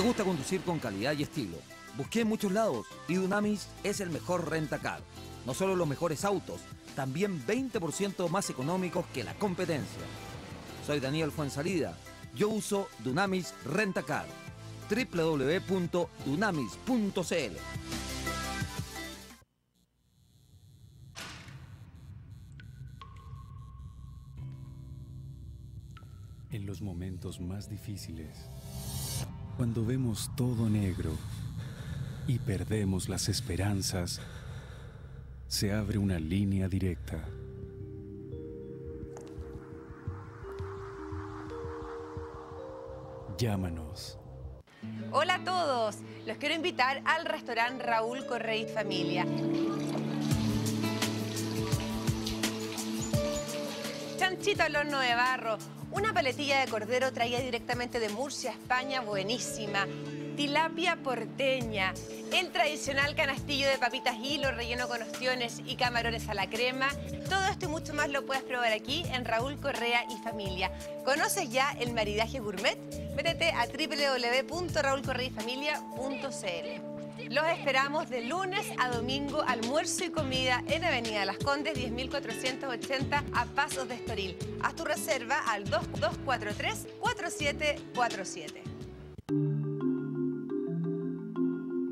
gusta conducir con calidad y estilo. Busqué en muchos lados y Dunamis es el mejor rentacar. No solo los mejores autos, también 20% más económicos que la competencia. Soy Daniel Fuensalida. Yo uso Dunamis Rentacar. www.dunamis.cl. En los momentos más difíciles, cuando vemos todo negro y perdemos las esperanzas, se abre una línea directa. Llámanos. Hola a todos, los quiero invitar al restaurante Raúl Correa y Familia. Chanchito al horno de barro, una paletilla de cordero traída directamente de Murcia, España, buenísima. Tilapia porteña, el tradicional canastillo de papitas hilo relleno con ostiones y camarones a la crema. Todo esto y mucho más lo puedes probar aquí en Raúl Correa y Familia. ¿Conoces ya el maridaje gourmet? Métete a www.raulcorreayfamilia.cl. Los esperamos de lunes a domingo, almuerzo y comida en Avenida Las Condes, 10.480 a Pasos de Estoril. Haz tu reserva al 2243-4747.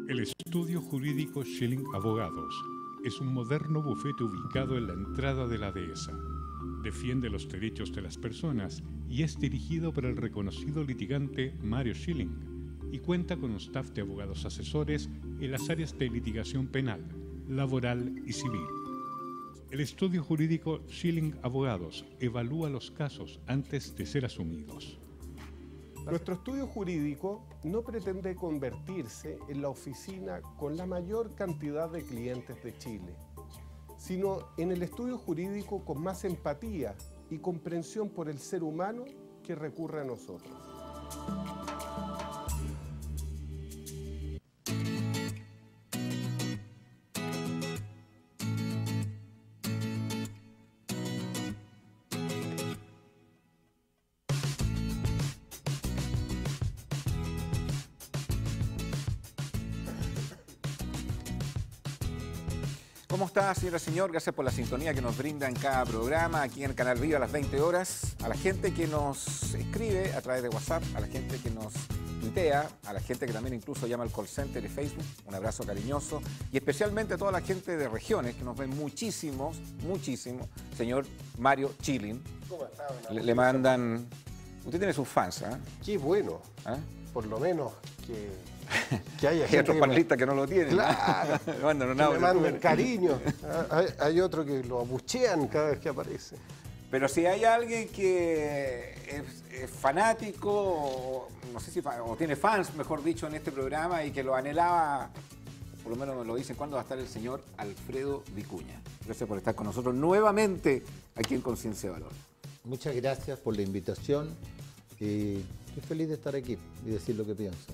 El estudio jurídico Schilling Abogados es un moderno bufete ubicado en la entrada de la dehesa. Defiende los derechos de las personas y es dirigido por el reconocido litigante Mario Schilling y cuenta con un staff de abogados asesores en las áreas de litigación penal, laboral y civil. El estudio jurídico Schilling Abogados evalúa los casos antes de ser asumidos. Nuestro estudio jurídico no pretende convertirse en la oficina con la mayor cantidad de clientes de Chile, sino en el estudio jurídico con más empatía y comprensión por el ser humano que recurre a nosotros. ¿Cómo está, señora, señor? Gracias por la sintonía que nos brinda en cada programa, aquí en el Canal Viva a las 20 horas. A la gente que nos escribe a través de WhatsApp, a la gente que nos tuitea, a la gente que también incluso llama al call center de Facebook, un abrazo cariñoso. Y especialmente a toda la gente de regiones que nos ven muchísimo, señor Mario Schilling. ¿Cómo está? Le mandan... Usted tiene sus fans, ¿eh? Qué bueno, ¿Ah? por lo menos que haya Hay otros panelistas que no lo tienen. Claro, me mandan un que audio. me mandan cariño. Hay otro que lo abuchean cada vez que aparece. Pero si hay alguien que es fanático, o, no sé si o tiene fans, mejor dicho, en este programa y que lo anhelaba, por lo menos me lo dicen, ¿cuándo va a estar el señor Alfredo Vicuña? Gracias por estar con nosotros nuevamente aquí en Conciencia de Valor. Muchas gracias por la invitación. Estoy feliz de estar aquí y decir lo que pienso.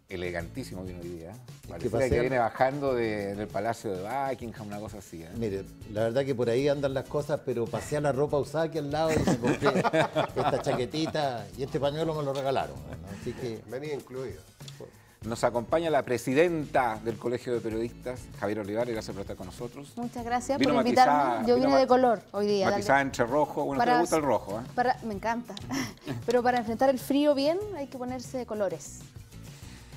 Elegantísimo vino hoy día. Pareciera que viene bajando del Palacio de Buckingham, una cosa así. Mire, la verdad que por ahí andan las cosas, pero pasé a la ropa usada aquí al lado y me compré esta chaquetita y este pañuelo me lo regalaron. Así que Venía incluido. Nos acompaña la presidenta del Colegio de Periodistas, Javier Olivares, gracias por estar con nosotros. Muchas gracias Vino por invitarme. matizada, Yo vine de color hoy día. Matizada entre rojo, bueno, ¿te gusta el rojo? Me encanta. Pero para enfrentar el frío bien hay que ponerse de colores.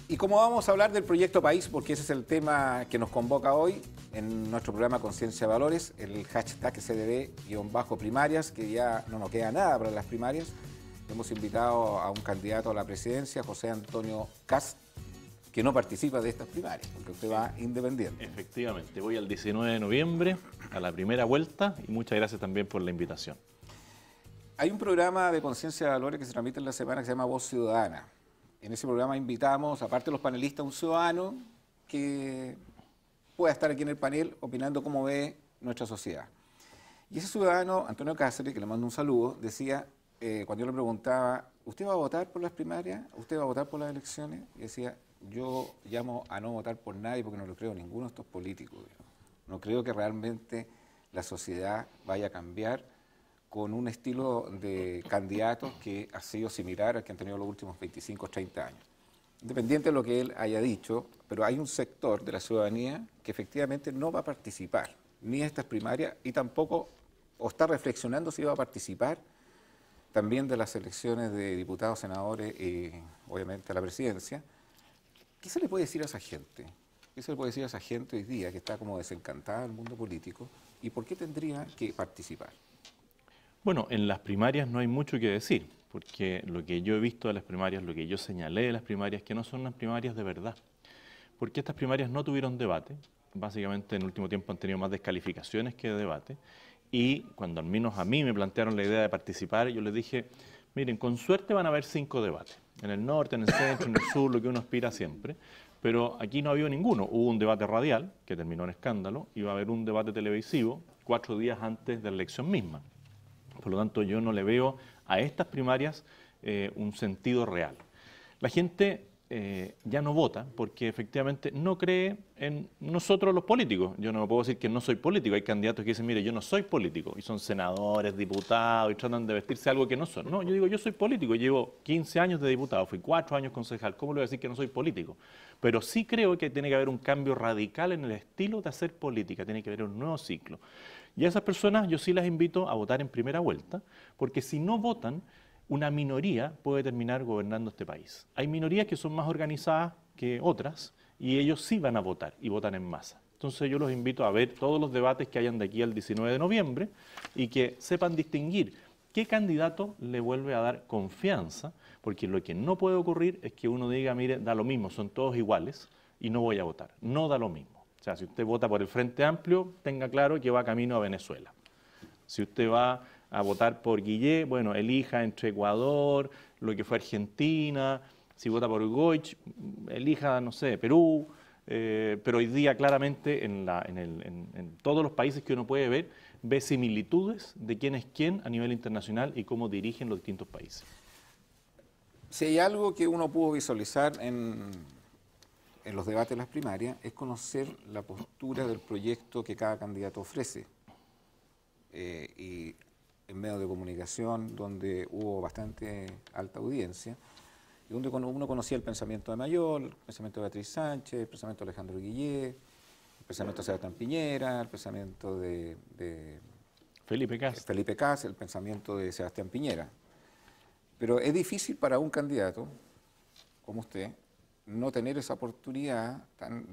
Y como vamos a hablar del proyecto País, porque ese es el tema que nos convoca hoy en nuestro programa Conciencia de Valores, el hashtag CDB-primarias, que ya no nos queda nada para las primarias. Hemos invitado a un candidato a la presidencia, José Antonio Kast, que no participa de estas primarias, porque usted va independiente. Efectivamente, voy al 19 de noviembre, a la primera vuelta, y muchas gracias también por la invitación. Hay un programa de Conciencia de Valores que se transmite en la semana que se llama Voz Ciudadana. En ese programa invitamos, aparte de los panelistas, a un ciudadano que pueda estar aquí en el panel opinando cómo ve nuestra sociedad. Y ese ciudadano, Antonio Cáceres, que le mando un saludo, decía, cuando yo le preguntaba, ¿usted va a votar por las primarias? ¿Usted va a votar por las elecciones? Y decía, yo llamo a no votar por nadie porque no lo creo ninguno de estos políticos. No creo que realmente la sociedad vaya a cambiar con un estilo de candidatos que ha sido similar al que han tenido los últimos 25 o 30 años. independiente de lo que él haya dicho, pero hay un sector de la ciudadanía que efectivamente no va a participar, ni estas primarias, y tampoco, o está reflexionando si va a participar también de las elecciones de diputados, senadores y obviamente a la presidencia. ¿Qué se le puede decir a esa gente? ¿Qué se le puede decir a esa gente hoy día que está como desencantada del mundo político? ¿Y por qué tendría que participar? Bueno, en las primarias no hay mucho que decir, porque lo que yo he visto de las primarias, lo que yo señalé de las primarias, que no son unas primarias de verdad. Porque estas primarias no tuvieron debate, básicamente en el último tiempo han tenido más descalificaciones que debate, y cuando al menos a mí me plantearon la idea de participar, yo les dije, miren, con suerte van a haber 5 debates, en el norte, en el centro, en el sur, lo que uno aspira siempre, pero aquí no ha habido ninguno. Hubo un debate radial, que terminó en escándalo, y va a haber un debate televisivo 4 días antes de la elección misma. Por lo tanto, yo no le veo a estas primarias un sentido real. La gente ya no vota porque efectivamente no cree en nosotros los políticos. Yo no me puedo decir que no soy político. Hay candidatos que dicen, mire, yo no soy político, y son senadores, diputados, y tratan de vestirse algo que no son. No, yo digo, yo soy político, llevo 15 años de diputado, fui 4 años concejal. ¿Cómo le voy a decir que no soy político? Pero sí creo que tiene que haber un cambio radical en el estilo de hacer política, tiene que haber un nuevo ciclo. Y a esas personas yo sí las invito a votar en primera vuelta, porque si no votan, una minoría puede terminar gobernando este país. Hay minorías que son más organizadas que otras y ellos sí van a votar y votan en masa. Entonces yo los invito a ver todos los debates que hayan de aquí al 19 de noviembre y que sepan distinguir qué candidato le vuelve a dar confianza, porque lo que no puede ocurrir es que uno diga, mire, da lo mismo, son todos iguales y no voy a votar. No da lo mismo. O sea, si usted vota por el Frente Amplio, tenga claro que va camino a Venezuela. Si usted va a votar por Guillé, bueno, elija entre Ecuador, lo que fue Argentina. Si vota por Goich, elija, no sé, Perú. Pero hoy día claramente en todos los países que uno puede ver, ve similitudes de quién es quién a nivel internacional y cómo dirigen los distintos países. Si hay algo que uno pudo visualizar en los debates de las primarias, es conocer la postura del proyecto que cada candidato ofrece. Y en medios de comunicación, donde hubo bastante alta audiencia, y donde uno conocía el pensamiento de Mayol, el pensamiento de Beatriz Sánchez, el pensamiento de Alejandro Guillé, el pensamiento de Sebastián Piñera, el pensamiento de Felipe Kast, el pensamiento de Sebastián Piñera. Pero es difícil para un candidato como usted no tener esa oportunidad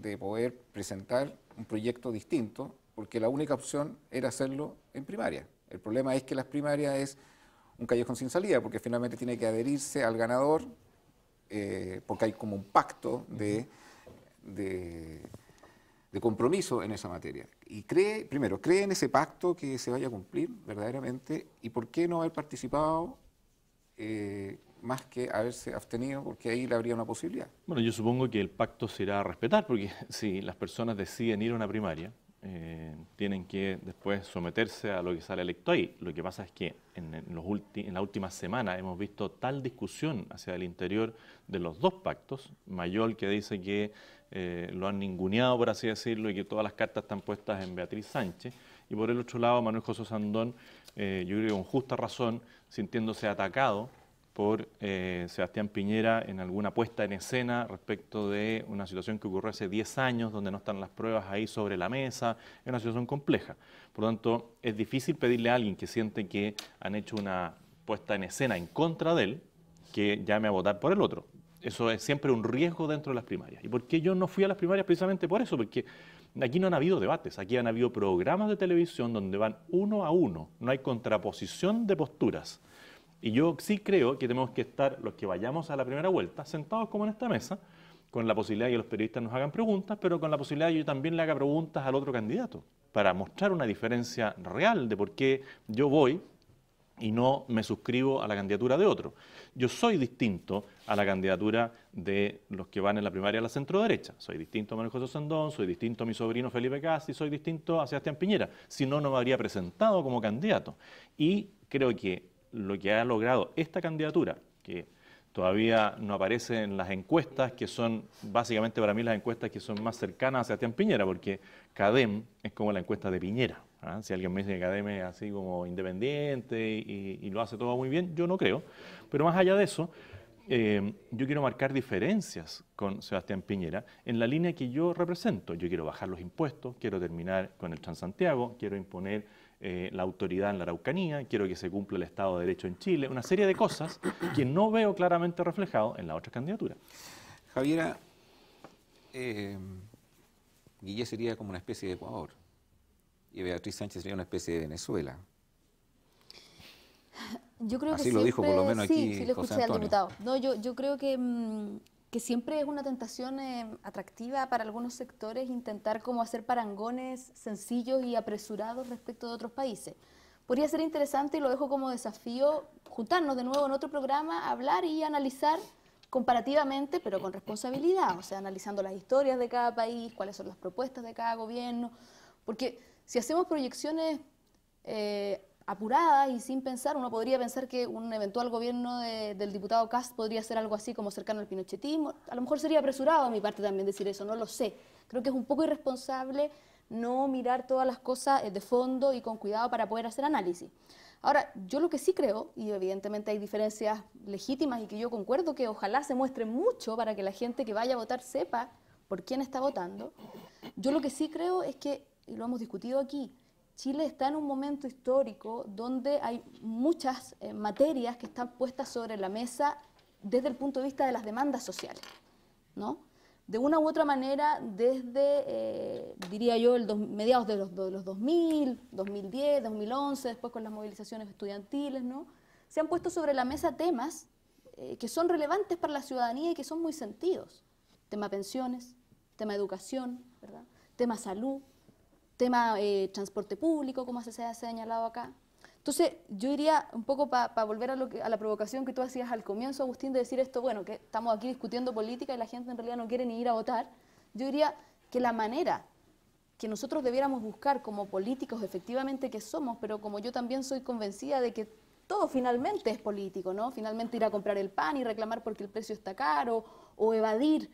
de poder presentar un proyecto distinto, porque la única opción era hacerlo en primaria. El problema es que las primarias es un callejón sin salida, porque finalmente tiene que adherirse al ganador, porque hay como un pacto de compromiso en esa materia. Y cree en ese pacto que se vaya a cumplir verdaderamente, y por qué no haber participado más que haberse abstenido, porque ahí le habría una posibilidad. Bueno, yo supongo que el pacto se irá a respetar, porque si las personas deciden ir a una primaria, tienen que después someterse a lo que sale electo ahí. Lo que pasa es que en la última semana hemos visto tal discusión hacia el interior de los dos pactos. Mayol, que dice que lo han ninguneado, por así decirlo, y que todas las cartas están puestas en Beatriz Sánchez. Y por el otro lado, Manuel José Sandón, yo creo que con justa razón, sintiéndose atacado por Sebastián Piñera en alguna puesta en escena respecto de una situación que ocurrió hace 10 años, donde no están las pruebas ahí sobre la mesa. Es una situación compleja. Por lo tanto, es difícil pedirle a alguien que siente que han hecho una puesta en escena en contra de él, que llame a votar por el otro. Eso es siempre un riesgo dentro de las primarias. ¿Y por qué yo no fui a las primarias? Precisamente por eso, porque aquí no han habido debates, aquí han habido programas de televisión donde van uno a uno, no hay contraposición de posturas. Y yo sí creo que tenemos que estar, los que vayamos a la primera vuelta, sentados como en esta mesa, con la posibilidad de que los periodistas nos hagan preguntas, pero con la posibilidad de que yo también le haga preguntas al otro candidato, para mostrar una diferencia real de por qué yo voy y no me suscribo a la candidatura de otro. Yo soy distinto a la candidatura de los que van en la primaria a la centroderecha. Soy distinto a Manuel José Sandón, soy distinto a mi sobrino Felipe Kast y soy distinto a Sebastián Piñera. Si no, no me habría presentado como candidato. Y creo que lo que ha logrado esta candidatura, que todavía no aparece en las encuestas, que son básicamente para mí las encuestas que son más cercanas a Sebastián Piñera, porque CADEM es como la encuesta de Piñera. Si alguien me dice que CADEM es así como independiente y lo hace todo muy bien, yo no creo. Pero más allá de eso, yo quiero marcar diferencias con Sebastián Piñera en la línea que yo represento. Yo quiero bajar los impuestos, quiero terminar con el Transantiago, quiero imponer la autoridad en la Araucanía, quiero que se cumpla el Estado de Derecho en Chile, una serie de cosas que no veo claramente reflejado en la otra candidatura. Javiera, Guille sería como una especie de Ecuador y Beatriz Sánchez sería una especie de Venezuela. Yo creo Así que lo siempre, dijo por lo menos aquí sí lo José escuché al Antonio. diputado. No, yo creo que siempre es una tentación atractiva para algunos sectores intentar como hacer parangones sencillos y apresurados respecto de otros países. Podría ser interesante, y lo dejo como desafío, juntarnos de nuevo en otro programa, hablar y analizar comparativamente, pero con responsabilidad, o sea, analizando las historias de cada país, cuáles son las propuestas de cada gobierno, porque si hacemos proyecciones apuradas y sin pensar, uno podría pensar que un eventual gobierno del diputado Kast podría ser algo así como cercano al pinochetismo. A lo mejor sería apresurado a mi parte también decir eso, no lo sé. Creo que es un poco irresponsable no mirar todas las cosas de fondo y con cuidado para poder hacer análisis. Ahora, yo lo que sí creo, y evidentemente hay diferencias legítimas y que yo concuerdo que ojalá se muestren mucho para que la gente que vaya a votar sepa por quién está votando, yo lo que sí creo es que, y lo hemos discutido aquí, Chile está en un momento histórico donde hay muchas materias que están puestas sobre la mesa desde el punto de vista de las demandas sociales, ¿no? De una u otra manera, desde, diría yo, mediados de los 2000, 2010, 2011, después con las movilizaciones estudiantiles, ¿no? Se han puesto sobre la mesa temas que son relevantes para la ciudadanía y que son muy sentidos. Tema pensiones, tema educación, ¿verdad? Tema salud, tema transporte público, como se ha señalado acá. Entonces, yo diría un poco para volver a la provocación que tú hacías al comienzo, Agustín, de decir esto, bueno, que estamos aquí discutiendo política y la gente en realidad no quiere ni ir a votar. Yo diría que la manera que nosotros debiéramos buscar como políticos efectivamente que somos, pero como yo también soy convencida de que todo finalmente es político, ¿no? Finalmente ir a comprar el pan y reclamar porque el precio está caro, o evadir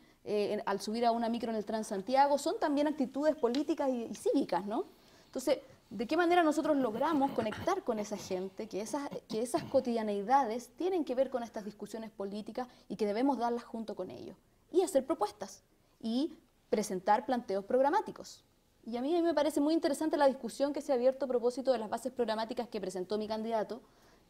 al subir a una micro en el Transantiago, son también actitudes políticas y cívicas, ¿no? Entonces, ¿de qué manera nosotros logramos conectar con esa gente, que esas cotidianeidades tienen que ver con estas discusiones políticas y que debemos darlas junto con ellos? Y hacer propuestas y presentar planteos programáticos. Y a mí me parece muy interesante la discusión que se ha abierto a propósito de las bases programáticas que presentó mi candidato,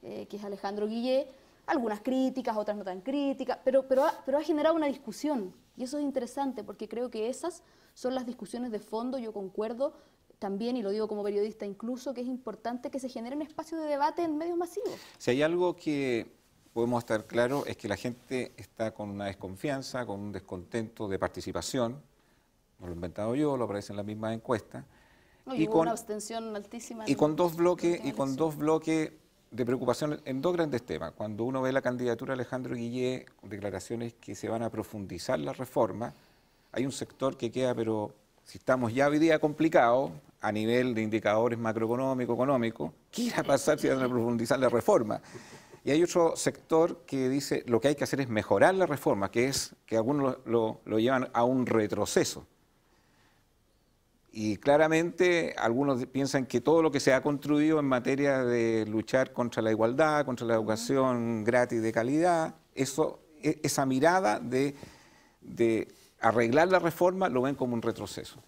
que es Alejandro Guillé. Algunas críticas, otras no tan críticas, pero ha generado una discusión. Y eso es interesante porque creo que esas son las discusiones de fondo. Yo concuerdo también, y lo digo como periodista incluso, que es importante que se generen espacios de debate en medios masivos. Si hay algo que podemos estar claros es que la gente está con una desconfianza, con un descontento de participación. No lo he inventado yo, lo aparece en la misma encuesta. No, y hubo una abstención altísima. Y con dos bloques de preocupación en dos grandes temas. Cuando uno ve la candidatura de Alejandro Guillé, con declaraciones que se van a profundizar la reforma, hay un sector que queda, pero si estamos ya hoy día complicados a nivel de indicadores macroeconómicos, económicos, ¿qué irá a pasar si van a profundizar la reforma? Y hay otro sector que dice lo que hay que hacer es mejorar la reforma, que es que algunos lo llevan a un retroceso. Y claramente algunos piensan que todo lo que se ha construido en materia de luchar contra la igualdad, contra la educación gratis de calidad, esa mirada de arreglar la reforma lo ven como un retroceso.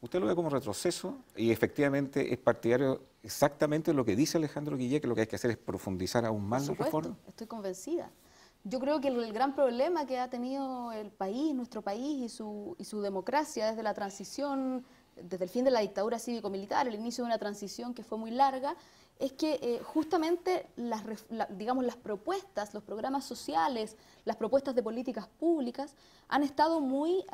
Usted lo ve como retroceso y efectivamente es partidario exactamente de lo que dice Alejandro Guillé, que lo que hay que hacer es profundizar aún más la reforma. Estoy convencida. Yo creo que el gran problema que ha tenido el país, nuestro país y su democracia desde la transición, desde el fin de la dictadura cívico-militar, el inicio de una transición que fue muy larga, es que justamente las propuestas, los programas sociales, las propuestas de políticas públicas han estado muy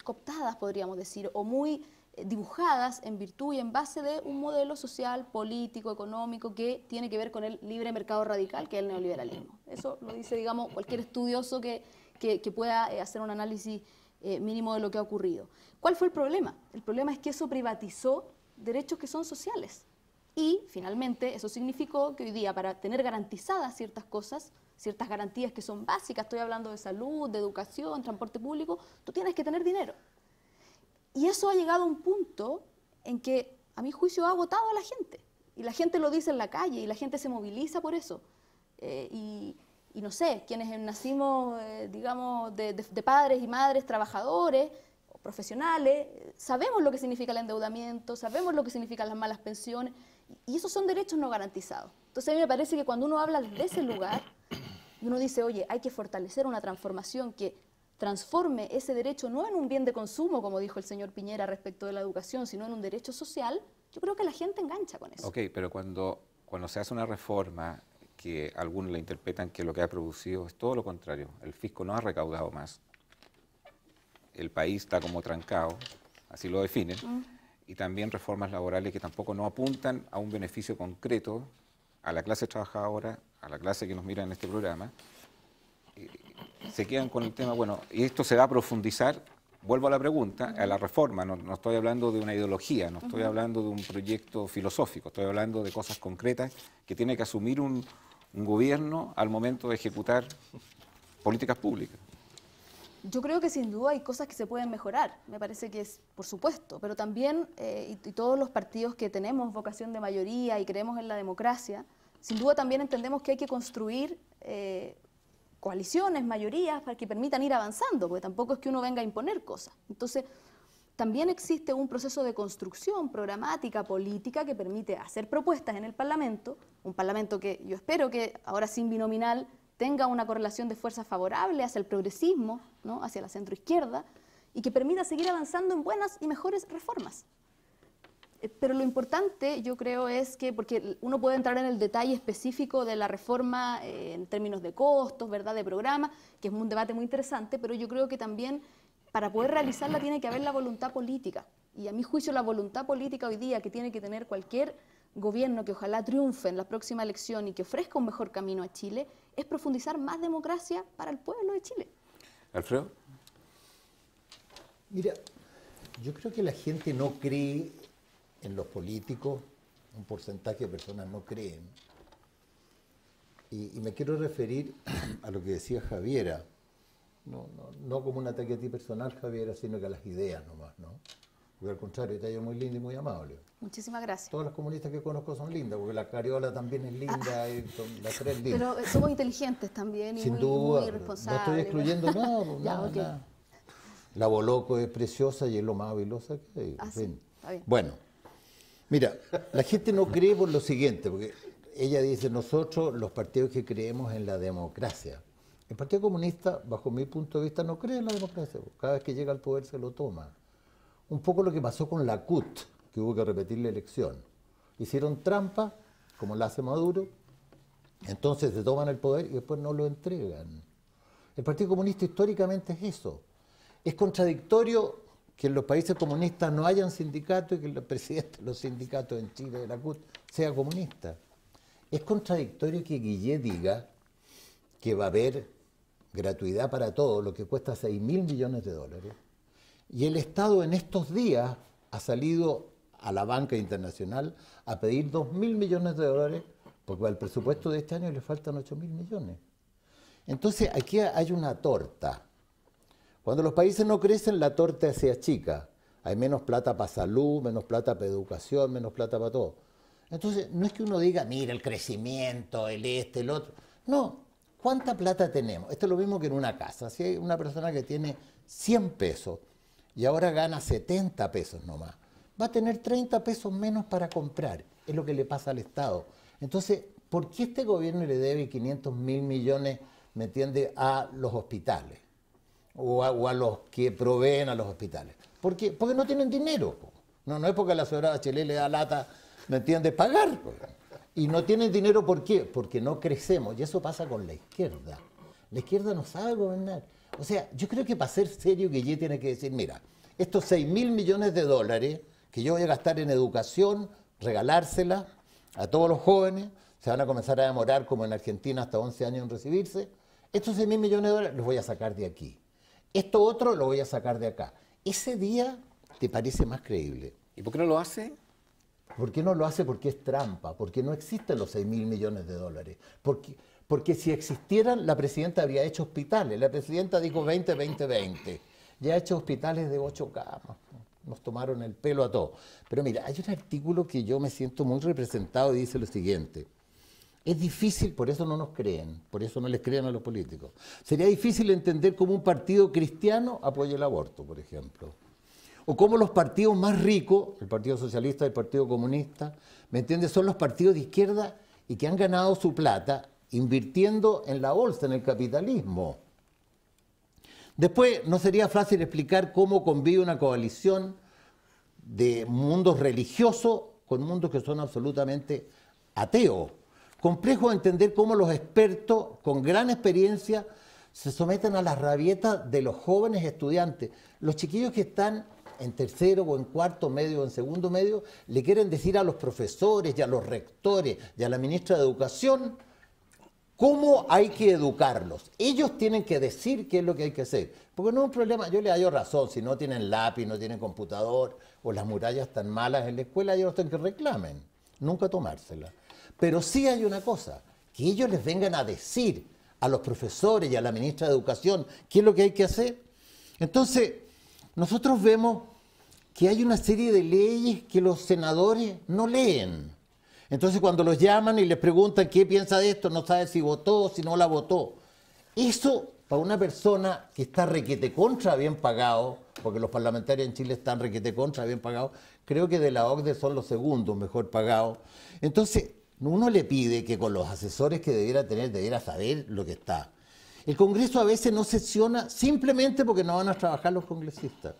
cooptadas, podríamos decir, o muy dibujadas en virtud y en base de un modelo social, político, económico que tiene que ver con el libre mercado radical, que es el neoliberalismo. Eso lo dice, digamos, cualquier estudioso que pueda hacer un análisis mínimo de lo que ha ocurrido. ¿Cuál fue el problema? El problema es que eso privatizó derechos que son sociales. Y, finalmente, eso significó que hoy día, para tener garantizadas ciertas cosas, ciertas garantías que son básicas, estoy hablando de salud, de educación, transporte público, tú tienes que tener dinero. Y eso ha llegado a un punto en que, a mi juicio, ha agotado a la gente. Y la gente lo dice en la calle, y la gente se moviliza por eso. Y y no sé, quienes nacimos, digamos, de padres y madres trabajadores, profesionales, sabemos lo que significa el endeudamiento, sabemos lo que significan las malas pensiones, y esos son derechos no garantizados. Entonces a mí me parece que cuando uno habla desde ese lugar, y uno dice, oye, hay que fortalecer una transformación que transforme ese derecho no en un bien de consumo, como dijo el señor Piñera respecto de la educación, sino en un derecho social, yo creo que la gente engancha con eso. Ok, pero cuando se hace una reforma que algunos la interpretan que lo que ha producido es todo lo contrario, el fisco no ha recaudado más, el país está como trancado, así lo definen, y también reformas laborales que tampoco no apuntan a un beneficio concreto a la clase trabajadora, a la clase que nos mira en este programa, se quedan con el tema, bueno, y esto se va a profundizar, vuelvo a la pregunta, a la reforma, no estoy hablando de una ideología, no estoy hablando de un proyecto filosófico, estoy hablando de cosas concretas que tiene que asumir un gobierno al momento de ejecutar políticas públicas. Yo creo que sin duda hay cosas que se pueden mejorar, me parece que es, por supuesto, pero también, y todos los partidos que tenemos vocación de mayoría y creemos en la democracia, sin duda también entendemos que hay que construir coaliciones, mayorías, para que permitan ir avanzando, porque tampoco es que uno venga a imponer cosas. Entonces, también existe un proceso de construcción programática, política, que permite hacer propuestas en el Parlamento, un Parlamento que yo espero que ahora sin binominal tenga una correlación de fuerzas favorable hacia el progresismo, ¿no?, hacia la centroizquierda, y que permita seguir avanzando en buenas y mejores reformas. Pero lo importante, yo creo, es que, porque uno puede entrar en el detalle específico de la reforma en términos de costos, ¿verdad?, de programa, que es un debate muy interesante, pero yo creo que también para poder realizarla tiene que haber la voluntad política. Y a mi juicio la voluntad política hoy día que tiene que tener cualquier gobierno que ojalá triunfe en la próxima elección y que ofrezca un mejor camino a Chile, es profundizar más democracia para el pueblo de Chile. ¿Alfredo? Mira, yo creo que la gente no cree en los políticos, un porcentaje de personas no creen. Y me quiero referir a lo que decía Javiera, no como un ataque a ti personal, Javiera, sino que a las ideas nomás, ¿no? Porque al contrario, ella es muy linda y muy amable. Muchísimas gracias. Todas las comunistas que conozco son lindas, porque la Cariola también es linda, y son las tres lindas. Pero somos inteligentes también y sin muy, duda, muy responsables. no estoy excluyendo nada, okay. La Boloco es preciosa y es lo más habilosa que hay. En fin. Sí, está bien. Bueno, mira, la gente no cree por lo siguiente, porque ella dice, nosotros los partidos que creemos en la democracia. El Partido Comunista, bajo mi punto de vista, no cree en la democracia. Cada vez que llega al poder se lo toma. Un poco lo que pasó con la CUT, que hubo que repetir la elección. Hicieron trampa, como la hace Maduro, entonces se toman el poder y después no lo entregan. El Partido Comunista históricamente es eso. Es contradictorio que en los países comunistas no hayan sindicatos y que el presidente de los sindicatos en Chile, de la CUT, sea comunista. Es contradictorio que Guillet diga que va a haber gratuidad para todo, lo que cuesta 6.000 millones de dólares, y el Estado en estos días ha salido a la banca internacional a pedir 2.000 millones de dólares, porque al presupuesto de este año le faltan 8.000 millones. Entonces aquí hay una torta. Cuando los países no crecen, la torta se achica. Hay menos plata para salud, menos plata para educación, menos plata para todo. Entonces, no es que uno diga, mira, el crecimiento, el otro. No, ¿cuánta plata tenemos? Esto es lo mismo que en una casa. Si hay una persona que tiene 100 pesos y ahora gana 70 pesos nomás, va a tener 30 pesos menos para comprar. Es lo que le pasa al Estado. Entonces, ¿por qué este gobierno le debe 500.000 millones, me entiende, a los hospitales? O a los que proveen a los hospitales. Porque no tienen dinero. No es porque a la señora Bachelet le da lata, ¿me entiendes?, pagar. Y no tienen dinero, ¿por qué? Porque no crecemos. Y eso pasa con la izquierda. La izquierda no sabe gobernar. O sea, yo creo que para ser serio, Guillet tiene que decir, mira, estos 6.000 millones de dólares que yo voy a gastar en educación, regalársela a todos los jóvenes, se van a comenzar a demorar, como en Argentina, hasta 11 años en recibirse. Estos 6.000 millones de dólares los voy a sacar de aquí. Esto otro lo voy a sacar de acá. Ese día te parece más creíble. ¿Y por qué no lo hace? ¿Por qué no lo hace? Porque es trampa, porque no existen los 6.000 millones de dólares. Porque si existieran, la presidenta habría hecho hospitales. La presidenta dijo 20, 20, 20. Ya ha hecho hospitales de 8 camas. Nos tomaron el pelo a todos. Pero mira, hay un artículo que yo me siento muy representado y dice lo siguiente. Es difícil, por eso no nos creen, por eso no les creen a los políticos. Sería difícil entender cómo un partido cristiano apoya el aborto, por ejemplo. O cómo los partidos más ricos, el Partido Socialista y el Partido Comunista, ¿me entiendes?, son los partidos de izquierda y que han ganado su plata invirtiendo en la bolsa, en el capitalismo. Después, no sería fácil explicar cómo convive una coalición de mundos religiosos con mundos que son absolutamente ateos. Complejo entender cómo los expertos con gran experiencia se someten a las rabietas de los jóvenes estudiantes. Los chiquillos que están en tercero o en cuarto medio o en segundo medio le quieren decir a los profesores y a los rectores y a la ministra de Educación cómo hay que educarlos. Ellos tienen que decir qué es lo que hay que hacer. Porque no es un problema, yo le hallo razón, si no tienen lápiz, no tienen computador o las murallas están malas en la escuela, ellos tienen que reclamen, nunca tomársela. Pero sí hay una cosa, que ellos les vengan a decir a los profesores y a la ministra de Educación qué es lo que hay que hacer. Entonces, nosotros vemos que hay una serie de leyes que los senadores no leen. Entonces, cuando los llaman y les preguntan qué piensa de esto, no sabe si votó o si no la votó. Eso, para una persona que está requete contra bien pagado, porque los parlamentarios en Chile están requete contra bien pagados, creo que de la OCDE son los segundos mejor pagados. Entonces, uno le pide que con los asesores que debiera tener, debiera saber lo que está. El Congreso a veces no sesiona simplemente porque no van a trabajar los congresistas.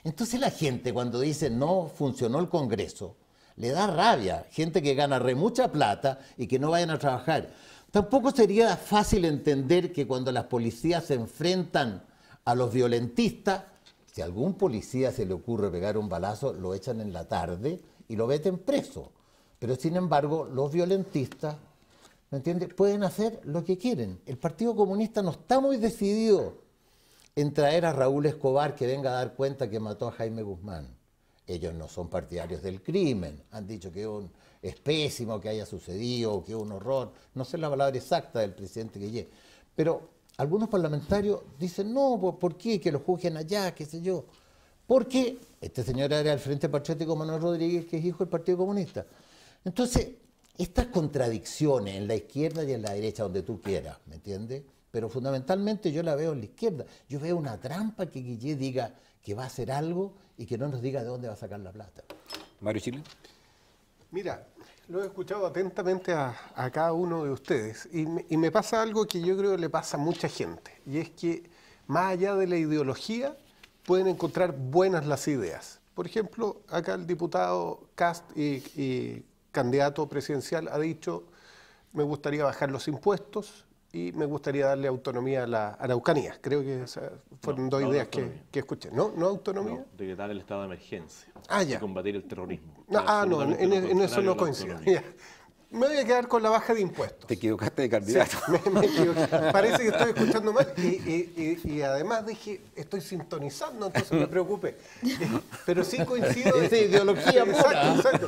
Entonces la gente cuando dice no funcionó el Congreso, le da rabia. Gente que gana mucha plata y que no vayan a trabajar. Tampoco sería fácil entender que cuando las policías se enfrentan a los violentistas, si a algún policía se le ocurre pegar un balazo, lo echan en la tarde y lo meten preso. Pero sin embargo, los violentistas, ¿me entiendes?, pueden hacer lo que quieren. El Partido Comunista no está muy decidido en traer a Raúl Escobar que venga a dar cuenta que mató a Jaime Guzmán. Ellos no son partidarios del crimen, han dicho que es pésimo que haya sucedido, que es un horror, no sé la palabra exacta del presidente Guillén, pero algunos parlamentarios dicen, no, ¿por qué? Que lo juzguen allá, qué sé yo. Porque este señor era del Frente Patriótico Manuel Rodríguez, que es hijo del Partido Comunista. Entonces, estas contradicciones en la izquierda y en la derecha, donde tú quieras, ¿me entiendes? Pero fundamentalmente yo la veo en la izquierda. Yo veo una trampa que Guillén diga que va a hacer algo y que no nos diga de dónde va a sacar la plata. Mario Chile. Mira, lo he escuchado atentamente a cada uno de ustedes y me pasa algo que yo creo que le pasa a mucha gente, y es que más allá de la ideología pueden encontrar buenas las ideas. Por ejemplo, acá el diputado Kast y candidato presidencial ha dicho, me gustaría bajar los impuestos y me gustaría darle autonomía a la Araucanía. Creo que esas fueron dos ideas que escuché. ¿No? ¿No autonomía? No, decretar el estado de emergencia ya. y combatir el terrorismo. No, en eso no coincido. Me voy a quedar con la baja de impuestos. Te equivocaste de candidato. Sí, me equivoqué. Parece que estoy escuchando mal y además dije, estoy sintonizando, entonces me preocupé. Pero sí coincido. Es ideología pura. Exacto.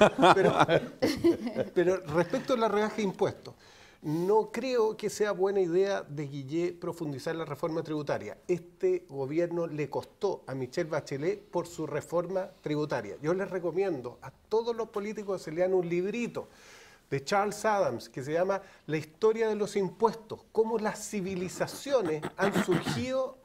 Pero respecto a la rebaja de impuestos, no creo que sea buena idea de Guillén profundizar la reforma tributaria. Este gobierno le costó a Michelle Bachelet por su reforma tributaria. Yo les recomiendo a todos los políticos que se lean un librito de Charles Adams que se llama La historia de los impuestos, cómo las civilizaciones han surgido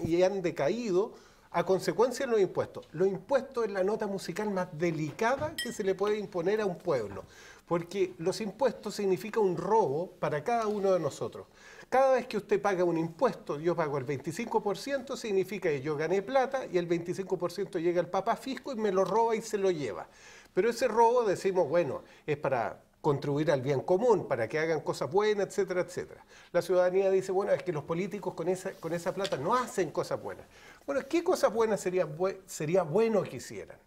y han decaído a consecuencia de los impuestos. Los impuestos es la nota musical más delicada que se le puede imponer a un pueblo, porque los impuestos significan un robo para cada uno de nosotros. Cada vez que usted paga un impuesto, yo pago el 25%, significa que yo gané plata y el 25% llega al papá fisco y me lo roba y se lo lleva. Pero ese robo, decimos, bueno, es para contribuir al bien común, para que hagan cosas buenas, etcétera, etcétera. La ciudadanía dice, bueno, es que los políticos con esa plata no hacen cosas buenas. Bueno, ¿qué cosas buenas sería bueno que hicieran?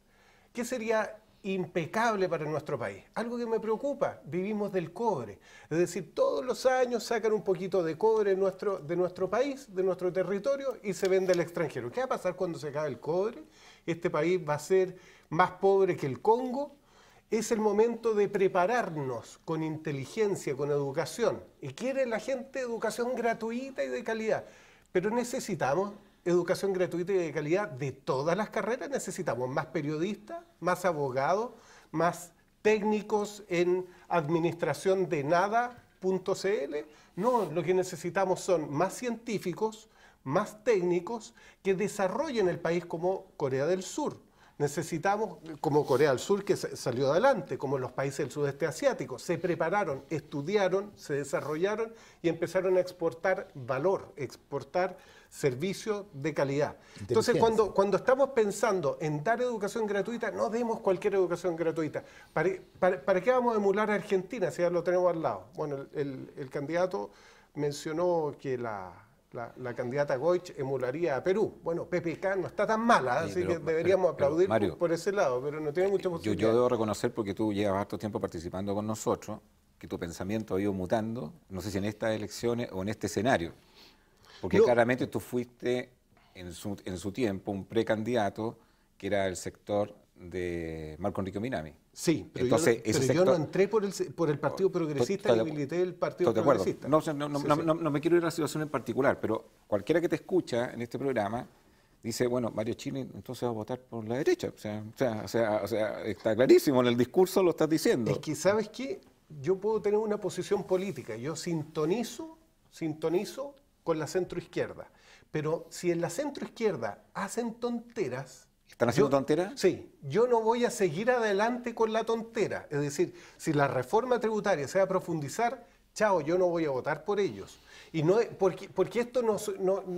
¿Qué sería impecable para nuestro país? Algo que me preocupa, vivimos del cobre. Es decir, todos los años sacan un poquito de cobre de nuestro país, de nuestro territorio, y se vende al extranjero. ¿Qué va a pasar cuando se acabe el cobre? Este país va a ser más pobre que el Congo. Es el momento de prepararnos con inteligencia, con educación. Y quiere la gente educación gratuita y de calidad. Pero necesitamos educación gratuita y de calidad de todas las carreras. Necesitamos más periodistas, más abogados, más técnicos en administración de nada.cl. No, lo que necesitamos son más científicos, más técnicos que desarrollen el país como Corea del Sur. Necesitamos, como Corea del Sur, que salió adelante, como los países del sudeste asiático, se prepararon, estudiaron, se desarrollaron y empezaron a exportar valor, exportar servicios de calidad. Entonces, cuando estamos pensando en dar educación gratuita, no demos cualquier educación gratuita. ¿Para qué vamos a emular a Argentina si ya lo tenemos al lado? Bueno, el candidato mencionó que la candidata Goich emularía a Perú. Bueno, PPK no está tan mala, así que deberíamos aplaudir Mario, por ese lado, pero no tiene mucha posibilidad. Yo debo reconocer, porque tú llevas harto tiempo participando con nosotros, que tu pensamiento ha ido mutando, no sé si en estas elecciones o en este escenario, porque claramente tú fuiste en su tiempo un precandidato que era el sector de Marco Enrique Minami. Sí, pero, entonces, yo no entré por el Partido Progresista ni milité el Partido Progresista. No me quiero ir a la situación en particular, pero cualquiera que te escucha en este programa dice, bueno, Mario Chilling entonces va a votar por la derecha. O sea, está clarísimo, en el discurso lo estás diciendo. Es que, ¿sabes qué? Yo puedo tener una posición política, yo sintonizo con la centroizquierda, pero si en la centroizquierda hacen tonteras... ¿Están haciendo tonteras? Sí, yo no voy a seguir adelante con la tontera. Es decir, si la reforma tributaria se va a profundizar, chao, yo no voy a votar por ellos. Y no porque esto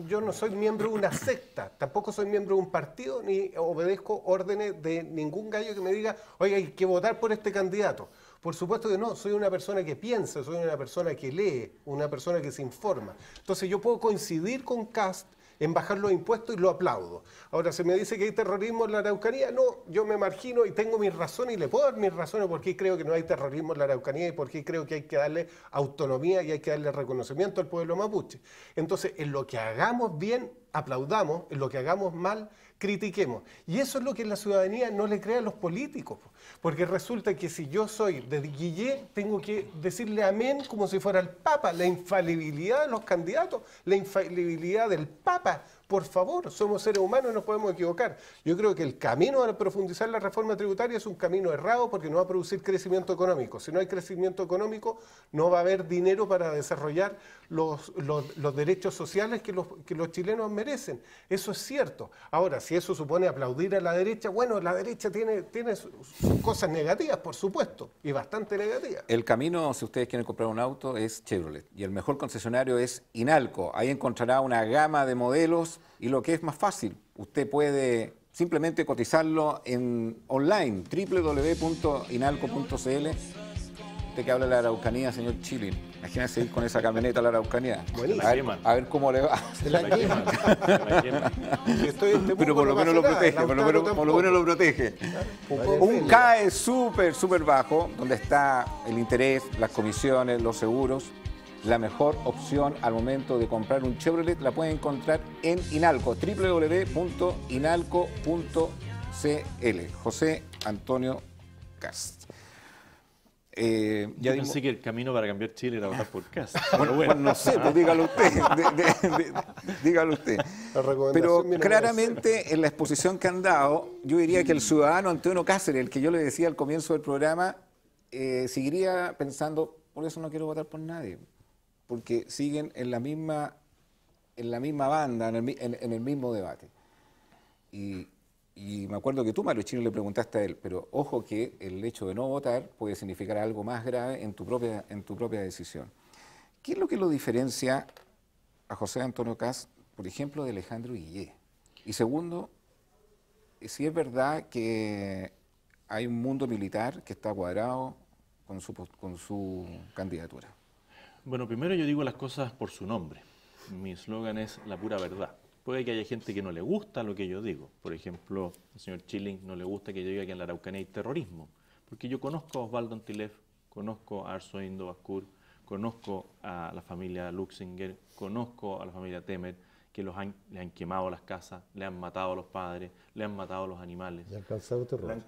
yo no soy miembro de una secta, tampoco soy miembro de un partido, ni obedezco órdenes de ningún gallo que me diga, oiga, hay que votar por este candidato. Por supuesto que no, soy una persona que piensa, soy una persona que lee, una persona que se informa. Entonces yo puedo coincidir con Kast en bajar los impuestos y lo aplaudo. Ahora, se me dice que hay terrorismo en la Araucanía, no, yo me margino y tengo mis razones y le puedo dar mis razones por qué creo que no hay terrorismo en la Araucanía y por qué creo que hay que darle autonomía y hay que darle reconocimiento al pueblo mapuche. Entonces, en lo que hagamos bien, aplaudamos, en lo que hagamos mal, critiquemos. Y eso es lo que la ciudadanía no le cree a los políticos, porque resulta que si yo soy de Guillé, tengo que decirle amén como si fuera el Papa, la infalibilidad de los candidatos, la infalibilidad del Papa. Por favor, somos seres humanos, no podemos equivocar. Yo creo que el camino a profundizar la reforma tributaria es un camino errado porque no va a producir crecimiento económico. Si no hay crecimiento económico, no va a haber dinero para desarrollar los derechos sociales que los chilenos merecen. Eso es cierto. Ahora, si eso supone aplaudir a la derecha, bueno, la derecha tiene sus cosas negativas, por supuesto, y bastante negativas. El camino, si ustedes quieren comprar un auto, es Chevrolet. Y el mejor concesionario es Inalco. Ahí encontrará una gama de modelos. Y lo que es más fácil, usted puede simplemente cotizarlo online, www.inalco.cl. Usted que habla de la Araucanía, señor Chilling, imagínese ir con esa camioneta a la Araucanía. A ver cómo le va. Pero por lo menos lo protege, por lo menos lo protege. Un CAE súper bajo, donde está el interés, las comisiones, los seguros. La mejor opción al momento de comprar un Chevrolet la pueden encontrar en Inalco, www.inalco.cl. José Antonio Kast. Yo pensé que el camino para cambiar Chile era votar por Kast. Bueno, no sé, pues dígalo usted. Dígalo usted. Pero claramente en la exposición que han dado, yo diría que el ciudadano Antonio Cáceres, el que yo le decía al comienzo del programa, seguiría pensando, por eso no quiero votar por nadie. Porque siguen en la misma banda, en el mismo debate. Y me acuerdo que tú, Mario Chilling, le preguntaste a él, pero ojo que el hecho de no votar puede significar algo más grave en tu propia decisión. ¿Qué es lo que lo diferencia a José Antonio Kast, por ejemplo, de Alejandro Guillé? Y segundo, si es verdad que hay un mundo militar que está cuadrado con su candidatura. Bueno, primero yo digo las cosas por su nombre. Mi eslogan es la pura verdad. Puede que haya gente que no le gusta lo que yo digo. Por ejemplo, al señor Chilling no le gusta que yo diga que en la Araucanía hay terrorismo. Porque yo conozco a Osvaldo Antilef, conozco a Arzoindo Bascur, conozco a la familia Luxinger, conozco a la familia Temer, que le han quemado las casas, le han matado a los padres, le han matado a los animales. Y han causado terror.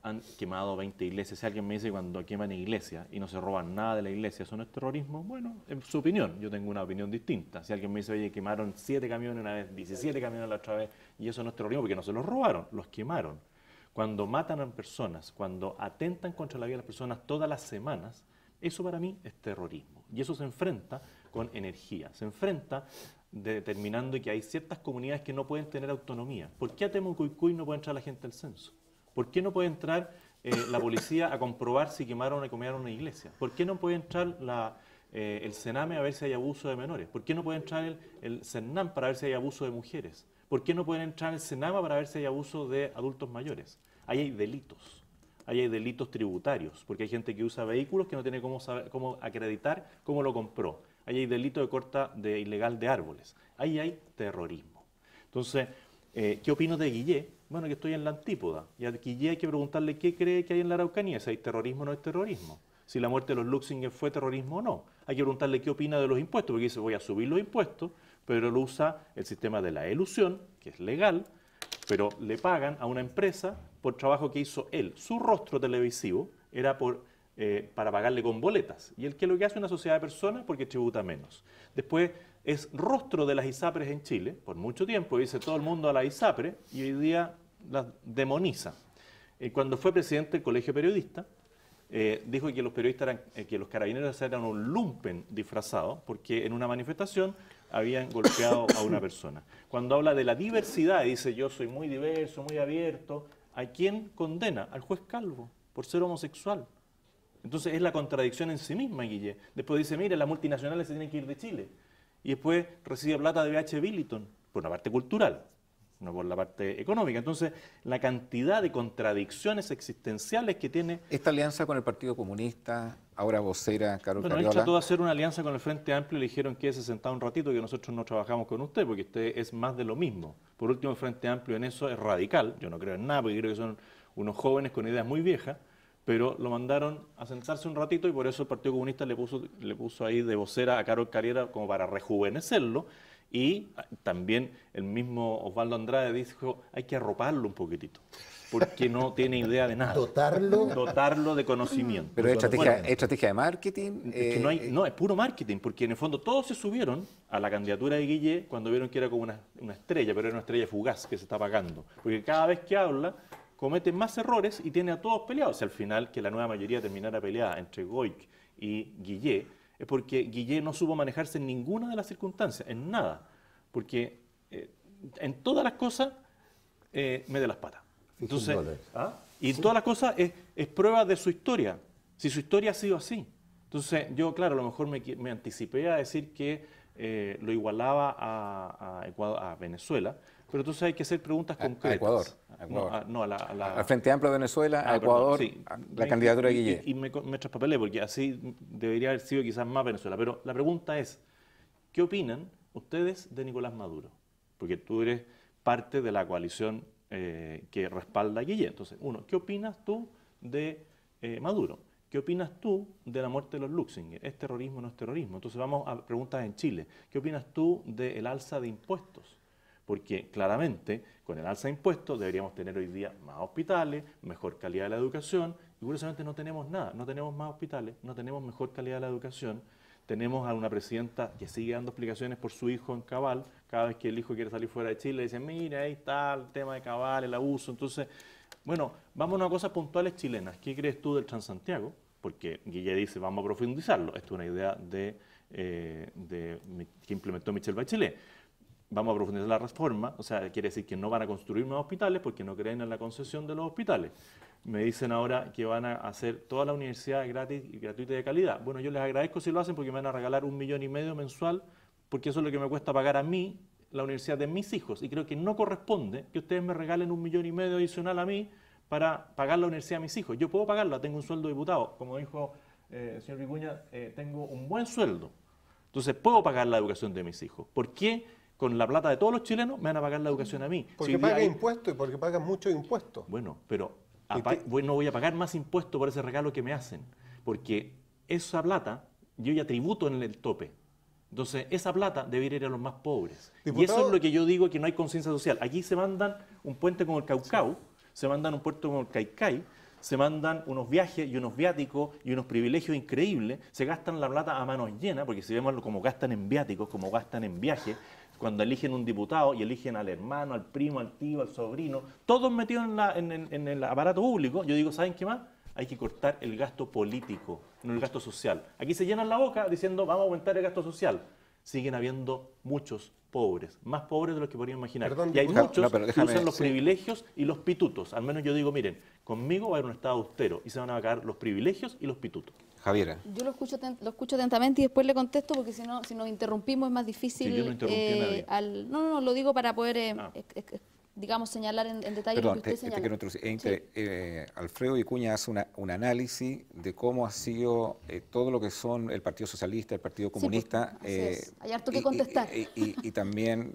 Han quemado 20 iglesias. Si alguien me dice que cuando queman iglesias y no se roban nada de la iglesia, ¿eso no es terrorismo? Bueno, es su opinión. Yo tengo una opinión distinta. Si alguien me dice, oye, quemaron 7 camiones una vez, 17 camiones la otra vez, y eso no es terrorismo porque no se los robaron, los quemaron. cuando matan a personas, cuando atentan contra la vida de las personas todas las semanas, eso para mí es terrorismo. Y eso se enfrenta con energía, se enfrenta determinando que hay ciertas comunidades que no pueden tener autonomía. ¿Por qué a Temucuicui no puede entrar la gente al censo? ¿Por qué no puede entrar la policía a comprobar si quemaron o quemaron una iglesia? ¿Por qué no puede entrar el Sename a ver si hay abuso de menores? ¿Por qué no puede entrar el Cernam para ver si hay abuso de mujeres? ¿Por qué no pueden entrar el Senama para ver si hay abuso de adultos mayores? Ahí hay delitos. Ahí hay delitos tributarios, porque hay gente que usa vehículos que no tiene cómo acreditar cómo lo compró. Ahí hay delito de corta ilegal de árboles. Ahí hay terrorismo. Entonces, ¿qué opino de Guillé? Bueno, que estoy en la antípoda. Y a Guillé hay que preguntarle qué cree que hay en la Araucanía, si hay terrorismo o no es terrorismo. Si la muerte de los Luxinger fue terrorismo o no. Hay que preguntarle qué opina de los impuestos, porque dice voy a subir los impuestos, pero lo usa el sistema de la elusión, que es legal, pero le pagan a una empresa por trabajo que hizo él. Su rostro televisivo era para pagarle con boletas. Y el que lo que hace una sociedad de personas porque tributa menos. Después es rostro de las ISAPRES en Chile, por mucho tiempo, dice todo el mundo a la ISAPRE, y hoy día las demoniza. Cuando fue presidente del Colegio Periodista, dijo que los periodistas que los carabineros eran un lumpen disfrazado, porque en una manifestación habían golpeado a una persona. Cuando habla de la diversidad, dice yo soy muy diverso, muy abierto, ¿a quién condena? Al juez Calvo, por ser homosexual. Entonces es la contradicción en sí misma, Guille. Después dice, mire, las multinacionales se tienen que ir de Chile. Y después recibe plata de BH Billiton, por la parte cultural, no por la parte económica. Entonces, la cantidad de contradicciones existenciales que tiene... Esta alianza con el Partido Comunista, ahora vocera Carol Cariola... Él trató de hacer una alianza con el Frente Amplio y le dijeron que se sentaba un ratito, que nosotros no trabajamos con usted, porque usted es más de lo mismo. Por último, el Frente Amplio en eso es radical. Yo no creo en nada, porque creo que son unos jóvenes con ideas muy viejas, pero lo mandaron a sentarse un ratito y por eso el Partido Comunista le puso ahí de vocera a Carol Cariola como para rejuvenecerlo. Y también el mismo Osvaldo Andrade dijo, hay que arroparlo un poquitito, porque no tiene idea de nada. Dotarlo de conocimiento. Pero es estrategia de marketing. Es que no, es puro marketing, porque en el fondo todos se subieron a la candidatura de Guillé cuando vieron que era como una estrella, pero era una estrella fugaz que se está apagando. Porque cada vez que habla, comete más errores y tiene a todos peleados. Si al final que la nueva mayoría terminara peleada entre Goic y Guillé, es porque Guillé no supo manejarse en ninguna de las circunstancias, en nada. Porque en todas las cosas mete las patas. Entonces, y en todas las cosas es prueba de su historia, si su historia ha sido así. Entonces, yo, claro, a lo mejor me anticipé a decir que lo igualaba a Venezuela, pero entonces hay que hacer preguntas concretas. A Ecuador. Al Frente Amplio de Venezuela, a Ecuador, sí, la candidatura de Guillé. Y me traspapelé, porque así debería haber sido quizás más Venezuela. Pero la pregunta es, ¿qué opinan ustedes de Nicolás Maduro? Porque tú eres parte de la coalición que respalda a Guillé. Entonces, uno, ¿qué opinas tú de Maduro? ¿Qué opinas tú de la muerte de los Luxinger? ¿Es terrorismo o no es terrorismo? Entonces vamos a preguntas en Chile. ¿Qué opinas tú del alza de impuestos? Porque claramente con el alza de impuestos deberíamos tener hoy día más hospitales, mejor calidad de la educación, y curiosamente no tenemos nada, no tenemos más hospitales, no tenemos mejor calidad de la educación, tenemos a una presidenta que sigue dando explicaciones por su hijo en Cabal, cada vez que el hijo quiere salir fuera de Chile, dicen, mira, ahí está el tema de Cabal, el abuso. Entonces, bueno, vamos a cosas puntuales chilenas. ¿Qué crees tú del Transantiago? Porque Guillé dice, vamos a profundizarlo. Esto es una idea que implementó Michelle Bachelet. Vamos a profundizar la reforma, o sea, quiere decir que no van a construir nuevos hospitales porque no creen en la concesión de los hospitales. Me dicen ahora que van a hacer toda la universidad gratis y gratuita y de calidad. Bueno, yo les agradezco si lo hacen porque me van a regalar 1,5 millones mensual, porque eso es lo que me cuesta pagar a mí la universidad de mis hijos. Y creo que no corresponde que ustedes me regalen 1,5 millones adicional a mí para pagar la universidad de mis hijos. Yo puedo pagarla, tengo un sueldo de diputado. Como dijo el señor Vicuña, tengo un buen sueldo. Entonces puedo pagar la educación de mis hijos. ¿Por qué con la plata de todos los chilenos me van a pagar la educación a mí? Porque pagan impuestos y porque pagan muchos impuestos. Bueno, pero no voy a pagar más impuestos por ese regalo que me hacen, porque esa plata yo ya tributo en el tope. Entonces, esa plata debería ir a los más pobres. Diputado, y eso es lo que yo digo, que no hay conciencia social. Aquí se mandan un puente como el Caucao, se mandan un puerto como el Caicay, se mandan unos viajes y unos viáticos y unos privilegios increíbles, se gastan la plata a manos llenas, porque si vemos cómo gastan en viáticos, cómo gastan en viajes, cuando eligen un diputado y eligen al hermano, al primo, al tío, al sobrino, todos metidos en el aparato público, yo digo, ¿saben qué más? Hay que cortar el gasto político, no el gasto social. Aquí se llenan la boca diciendo, vamos a aumentar el gasto social. Siguen habiendo muchos pobres, más pobres de los que podrían imaginar. Perdón, y hay muchos pero que usan los privilegios y los pitutos. Al menos yo digo, miren, conmigo va a haber un Estado austero y se van a acabar los privilegios y los pitutos. Javiera. Yo lo escucho atentamente y después le contesto porque si nos interrumpimos es más difícil. Sí, yo no interrumpí a nadie. No, lo digo para poder, digamos, señalar en detalle Perdón, lo que usted señala. Alfredo Vicuña hace un análisis de cómo ha sido todo lo que son el Partido Socialista, el Partido Comunista. Sí, pues, hay harto que contestar. Y también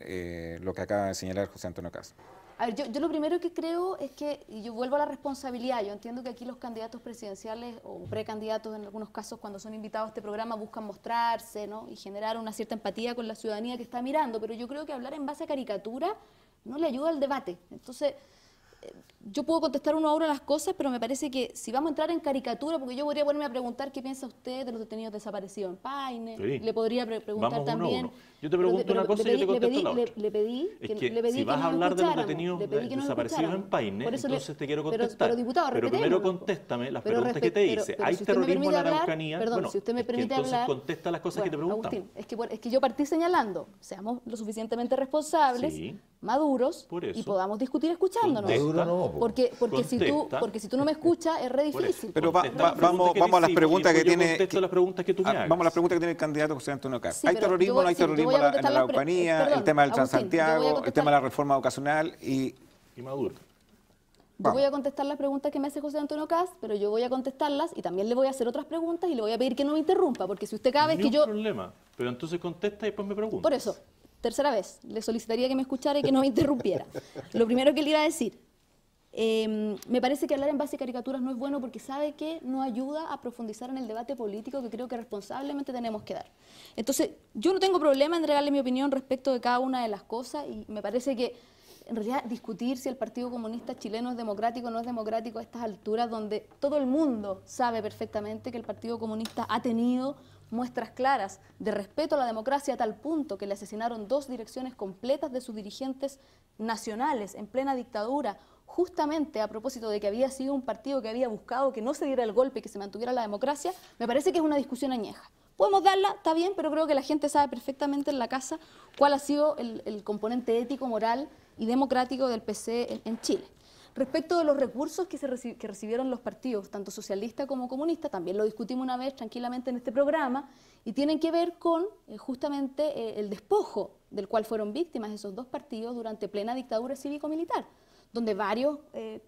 lo que acaba de señalar José Antonio Caz. A ver, yo lo primero que creo es que, y yo vuelvo a la responsabilidad, yo entiendo que aquí los candidatos presidenciales o precandidatos en algunos casos cuando son invitados a este programa buscan mostrarse, ¿no? Y generar una cierta empatía con la ciudadanía que está mirando, pero yo creo que hablar en base a caricatura no le ayuda al debate. Entonces, yo puedo contestar uno a uno las cosas, pero me parece que si vamos a entrar en caricatura, porque yo podría ponerme a preguntar qué piensa usted de los detenidos desaparecidos en Paine, Sí. le podría preguntar Vamos también. Uno a uno. Yo te pregunto una cosa y yo te contesto la otra. Le pedí si vas a hablar de los detenidos desaparecidos en Paine, entonces te quiero contestar. Pero diputado, pero primero contéstame las preguntas que te hice. ¿Hay terrorismo en la Araucanía? Perdón, bueno, si usted me permite entonces hablar, contesta las cosas que te preguntamos. Agustín, es que yo partí señalando, seamos lo suficientemente responsables, Sí. maduros Por eso. y podamos discutir escuchándonos. Contesta. Maduro no, po. Porque si tú no me escuchas es re difícil. Pero Contesta las vamos preguntas a las que preguntas que yo tiene. contesto las preguntas que tú me hagas. Vamos a las preguntas que tiene el candidato José Antonio Caz. Sí, ¿Hay pero terrorismo o no hay yo voy terrorismo a en la contestar Araucanía? perdón, El tema del Agustín, yo voy a Transantiago, el contestar- tema de la reforma educacional y Maduro. Yo voy a contestar las preguntas que me hace José Antonio Caz, pero yo voy a contestarlas y también le voy a hacer otras preguntas y le voy a pedir que no me interrumpa, porque si usted cada vez Ni que un yo... problema. Pero entonces contesta y después me pregunta. Por eso, tercera vez, le solicitaría que me escuchara y que no me interrumpiera. Lo primero que le iba a decir, me parece que hablar en base a caricaturas no es bueno porque sabe que no ayuda a profundizar en el debate político que creo que responsablemente tenemos que dar. Entonces, yo no tengo problema en entregarle mi opinión respecto de cada una de las cosas y me parece que en realidad discutir si el Partido Comunista chileno es democrático o no es democrático a estas alturas donde todo el mundo sabe perfectamente que el Partido Comunista ha tenido muestras claras de respeto a la democracia a tal punto que le asesinaron 2 direcciones completas de sus dirigentes nacionales en plena dictadura, justamente a propósito de que había sido un partido que había buscado que no se diera el golpe y que se mantuviera la democracia, me parece que es una discusión añeja. Podemos darla, está bien, pero creo que la gente sabe perfectamente en la casa cuál ha sido el componente ético, moral y democrático del PC en Chile. Respecto de los recursos que recibieron los partidos, tanto socialista como comunista, también lo discutimos una vez tranquilamente en este programa, y tienen que ver con justamente el despojo del cual fueron víctimas esos 2 partidos durante plena dictadura cívico-militar, donde varios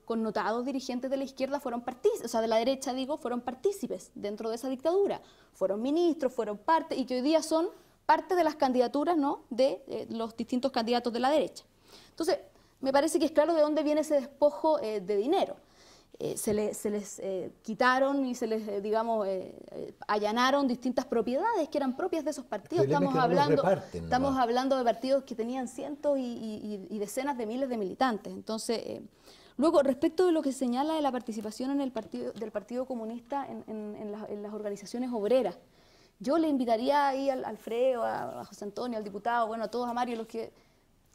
connotados dirigentes de la izquierda fueron partícipes, o sea, de la derecha digo, fueron partícipes dentro de esa dictadura, fueron ministros, fueron parte, y que hoy día son parte de las candidaturas, ¿no?, de los distintos candidatos de la derecha. Entonces, me parece que es claro de dónde viene ese despojo de dinero. Se les quitaron y se les, digamos, allanaron distintas propiedades que eran propias de esos partidos. Estamos hablando de partidos que tenían cientos y decenas de miles de militantes. Entonces, luego, respecto de lo que señala de la participación en del Partido Comunista en las organizaciones obreras, yo le invitaría ahí al Alfredo, a José Antonio, al diputado, bueno, a todos, a Mario, los que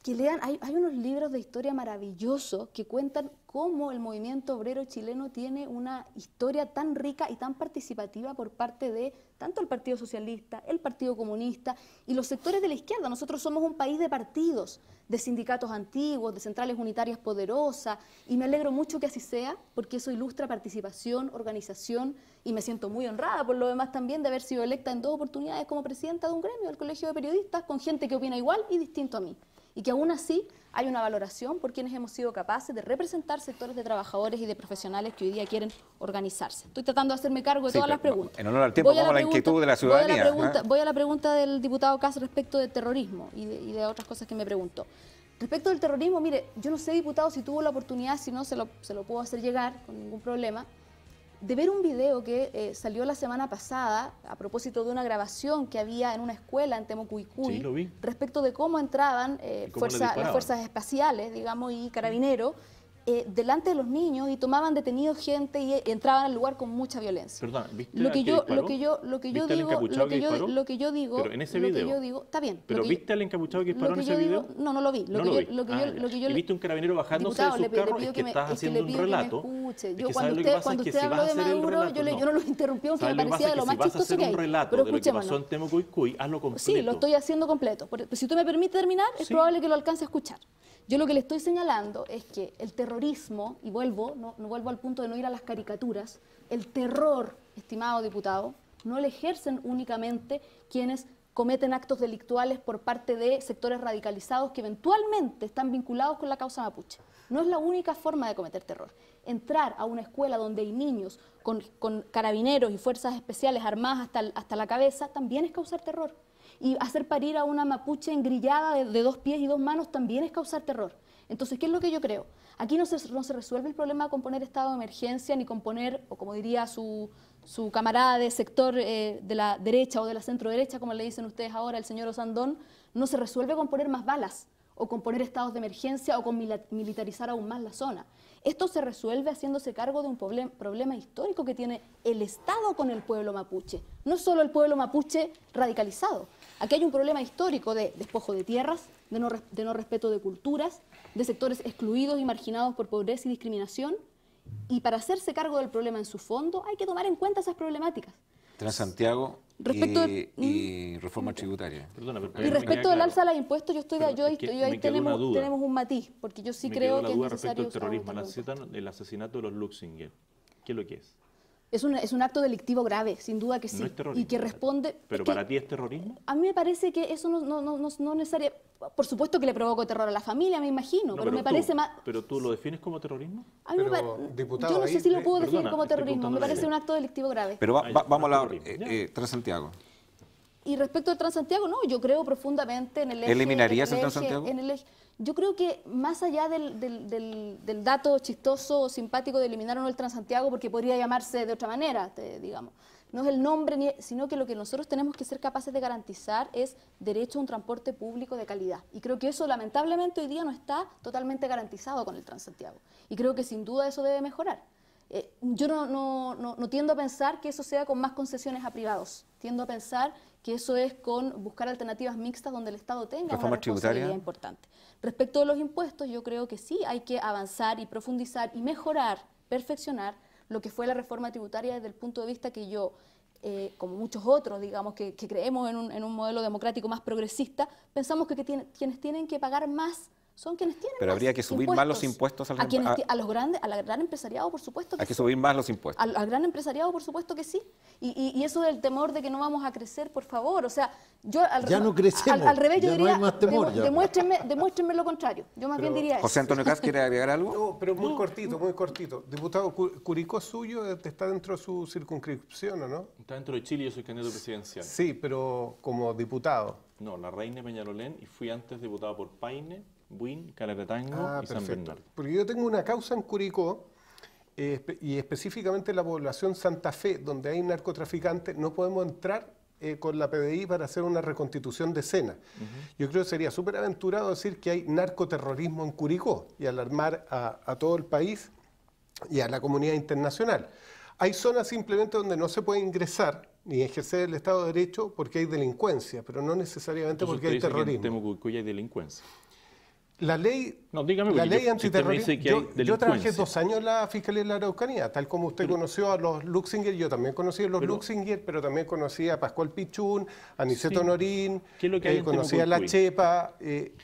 lean, hay unos libros de historia maravillosos que cuentan cómo el movimiento obrero chileno tiene una historia tan rica y tan participativa por parte de tanto el Partido Socialista, el Partido Comunista y los sectores de la izquierda. Nosotros somos un país de partidos, de sindicatos antiguos, de centrales unitarias poderosas, y me alegro mucho que así sea, porque eso ilustra participación, organización, y me siento muy honrada por lo demás también de haber sido electa en 2 oportunidades como presidenta de un gremio del Colegio de Periodistas, con gente que opina igual y distinto a mí. Y que aún así hay una valoración por quienes hemos sido capaces de representar sectores de trabajadores y de profesionales que hoy día quieren organizarse. Estoy tratando de hacerme cargo de todas las preguntas. En honor al tiempo, vamos a la inquietud de la ciudadanía. Voy a la pregunta del diputado Caz respecto de terrorismo y de otras cosas que me preguntó. Respecto del terrorismo, mire, yo no sé, diputado, si tuvo la oportunidad, si no, se lo puedo hacer llegar con ningún problema, de ver un video que salió la semana pasada a propósito de una grabación que había en una escuela en Temucuicui, Sí, lo vi. respecto de cómo entraban cómo le las disparaban. fuerzas espaciales, digamos, y carabineros, delante de los niños y tomaban detenidos gente y entraban al lugar con mucha violencia. Perdón, ¿viste Lo que al que yo disparó? digo, Pero en ese video. está bien. ¿Pero viste al encapuchado que disparó en ese video? No, no lo vi. ¿Y viste un carabinero bajándose de su carro? Es que estás haciendo un relato. Yo cuando usted habló de Maduro, yo no lo interrumpí porque me parecía de lo más chistoso que hay. Si vas a hacer un relato de lo que pasó en Temuco y Cuy, hazlo completo. Sí, lo estoy haciendo completo. Si tú me permites terminar, es probable que lo alcance a escuchar. Yo lo que le estoy señalando es que el terrorismo, y vuelvo, no vuelvo al punto de no ir a las caricaturas, el terror, estimado diputado, no lo ejercen únicamente quienes cometen actos delictuales por parte de sectores radicalizados que eventualmente están vinculados con la causa mapuche. No es la única forma de cometer terror. Entrar a una escuela donde hay niños con carabineros y fuerzas especiales armadas hasta la cabeza también es causar terror. Y hacer parir a una mapuche engrillada de 2 pies y 2 manos también es causar terror. Entonces, ¿qué es lo que yo creo? Aquí no se resuelve el problema con poner estado de emergencia ni con poner, o como diría su camarada de sector de la derecha o de la centro derecha, como le dicen ustedes ahora, el señor Osandón, no se resuelve con poner más balas o con poner estados de emergencia o con militarizar aún más la zona. Esto se resuelve haciéndose cargo de un problema histórico que tiene el Estado con el pueblo mapuche. No solo el pueblo mapuche radicalizado. Aquí hay un problema histórico de despojo de tierras, de no respeto de culturas, de sectores excluidos y marginados por pobreza y discriminación. Y para hacerse cargo del problema en su fondo hay que tomar en cuenta esas problemáticas. Transantiago y reforma tributaria. Perdona, y respecto del alza de los impuestos, ahí tenemos un matiz, porque yo sí creo que es necesario... Respecto al terrorismo, el asesinato de los Luxinger, ¿qué es lo que es? Es un acto delictivo grave, sin duda que sí. No es terrorismo. Y que responde... ¿Pero para ti es terrorismo? A mí me parece que eso no necesariamente... Por supuesto que le provoco terror a la familia, me imagino, pero me parece más... ¿Pero tú lo defines como terrorismo? A mí yo no sé si lo puedo definir como terrorismo, me parece un acto delictivo grave. Pero vamos a la Transantiago. Y respecto al Transantiago, no, yo creo profundamente en el eje... ¿Eliminarías el Transantiago? Yo creo que más allá del dato chistoso o simpático de eliminar o no el Transantiago, porque podría llamarse de otra manera, digamos, no es el nombre, sino que lo que nosotros tenemos que ser capaces de garantizar es derecho a un transporte público de calidad. Y creo que eso lamentablemente hoy día no está totalmente garantizado con el Transantiago. Y creo que sin duda eso debe mejorar. Yo no tiendo a pensar que eso sea con más concesiones a privados. Tiendo a pensar que eso es con buscar alternativas mixtas donde el Estado tenga una responsabilidad importante. Respecto de los impuestos, yo creo que sí hay que avanzar y profundizar y mejorar, perfeccionar lo que fue la reforma tributaria desde el punto de vista que yo, como muchos otros, digamos, que creemos en un modelo democrático más progresista, pensamos que quienes tienen que pagar más son quienes tienen Pero habría que subir más los impuestos al gran empresariado, por supuesto que hay que subir más los impuestos. Al gran empresariado, por supuesto que sí. Y eso del temor de que no vamos a crecer, por favor, o sea, yo ya no crecemos, al revés yo diría, no hay más temor, demuéstrenme lo contrario. Yo más bien diría eso. José Antonio Caz, ¿quiere agregar algo? No, pero muy cortito. Diputado, Curicó suyo está dentro de su circunscripción, ¿o no? Está dentro de Chile y yo soy candidato presidencial. Sí, pero como diputado. No, La Reina, Peñalolén, y fui antes diputado por Paine, Buin, Calacatango y San Bernardo. Porque yo tengo una causa en Curicó, y específicamente la población Santa Fe, donde hay narcotraficantes, no podemos entrar con la PDI para hacer una reconstitución de escena. Yo creo que sería súper aventurado decir que hay narcoterrorismo en Curicó y alarmar a todo el país y a la comunidad internacional. Hay zonas simplemente donde no se puede ingresar ni ejercer el Estado de Derecho porque hay delincuencia, pero no necesariamente porque hay terrorismo. Que en Temuco hay delincuencia. La ley, no, dígame, la ley antiterrorista, yo trabajé 2 años en la Fiscalía de la Araucanía, tal como usted conoció a los Luxinger, yo también conocí a los Luxinger, pero también conocí a Pascual Pichún, a Niceto Norín, conocí a La Chepa.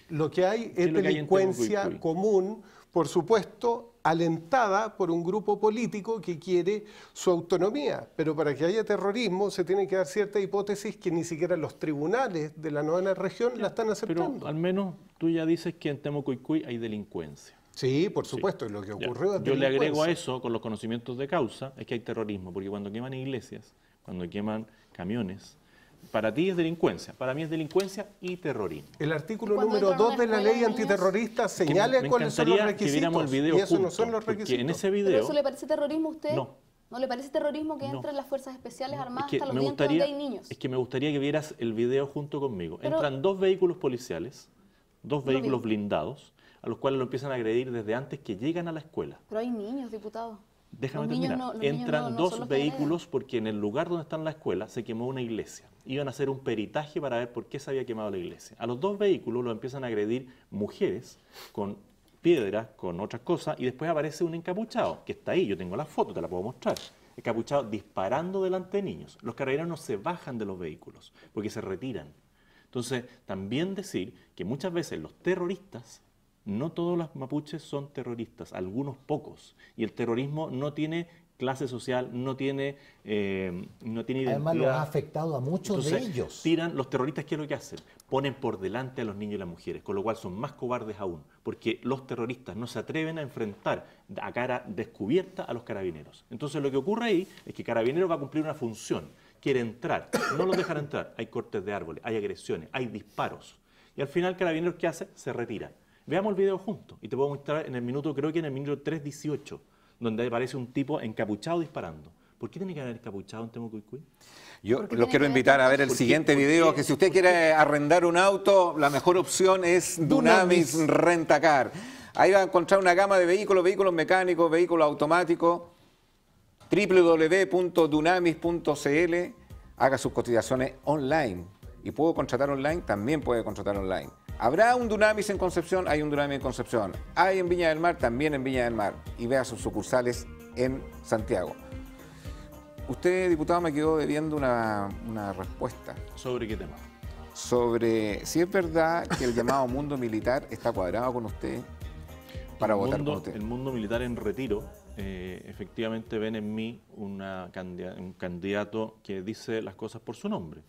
Lo que hay es delincuencia común, por supuesto, alentada por un grupo político que quiere su autonomía. Pero para que haya terrorismo se tiene que dar cierta hipótesis que ni siquiera los tribunales de la 9ª región la están aceptando. Pero al menos tú ya dices que en Temuco y Cuy hay delincuencia. Sí, por supuesto, lo que ocurrió es Yo le agrego a eso, con los conocimientos de causa, es que hay terrorismo, porque cuando queman iglesias, cuando queman camiones, para ti es delincuencia, para mí es delincuencia y terrorismo. El artículo número 2 de la ley antiterrorista señala cuáles son los requisitos, el video y eso no son los requisitos. En ese video, ¿Pero eso le parece terrorismo a usted? No. ¿No le parece terrorismo que entren las fuerzas especiales armadas hasta los dientes donde hay niños? Es que me gustaría que vieras el video junto conmigo. Entran 2 vehículos policiales, 2 vehículos blindados, a los cuales lo empiezan a agredir desde antes que llegan a la escuela. Pero hay niños, diputado. Déjame Los niños terminar. no- los niños Entran no son dos los que vehículos porque en el lugar donde está la escuela se quemó una iglesia. Iban a hacer un peritaje para ver por qué se había quemado la iglesia. A los dos vehículos los empiezan a agredir mujeres con piedras, con otras cosas, y después aparece un encapuchado, que está ahí, yo tengo la foto, te la puedo mostrar. Encapuchado disparando delante de niños. Los carabineros no se bajan de los vehículos porque se retiran. Entonces, también decir que muchas veces los terroristas, no todos los mapuches son terroristas, algunos pocos. Y el terrorismo no tiene clase social, no tiene identidad. Además, los ha afectado a muchos de Entonces, ellos. tiran, los terroristas, ¿qué es lo que hacen? Ponen por delante a los niños y las mujeres, con lo cual son más cobardes aún, porque los terroristas no se atreven a enfrentar a cara descubierta a los carabineros. Entonces, lo que ocurre ahí es que Carabineros va a cumplir una función, quiere entrar, no los dejan entrar, hay cortes de árboles, hay agresiones, hay disparos. Y al final, Carabineros, ¿qué hace? Se retira. Veamos el video juntos, y te puedo mostrar en el minuto, creo que en el minuto 3:18, donde aparece un tipo encapuchado disparando. ¿Por qué tiene que haber encapuchado en Temucuicui? Yo los quiero invitar a ver el siguiente video, que si usted quiere arrendar un auto, la mejor opción es Dunamis Rentacar. Ahí va a encontrar una gama de vehículos, vehículos mecánicos, vehículos automáticos, www.dunamis.cl, haga sus cotizaciones online. Y puedo contratar online, también puede contratar online. ¿Habrá un Dunamis en Concepción? Hay un Dunamis en Concepción. ¿Hay en Viña del Mar? También en Viña del Mar. Y vea sus sucursales en Santiago. Usted, diputado, me quedó debiendo una respuesta. ¿Sobre qué tema? Sobre si es verdad que el llamado mundo militar está cuadrado con usted para votar con usted. El mundo militar en retiro, efectivamente ven en mí un candidato que dice las cosas por su nombre.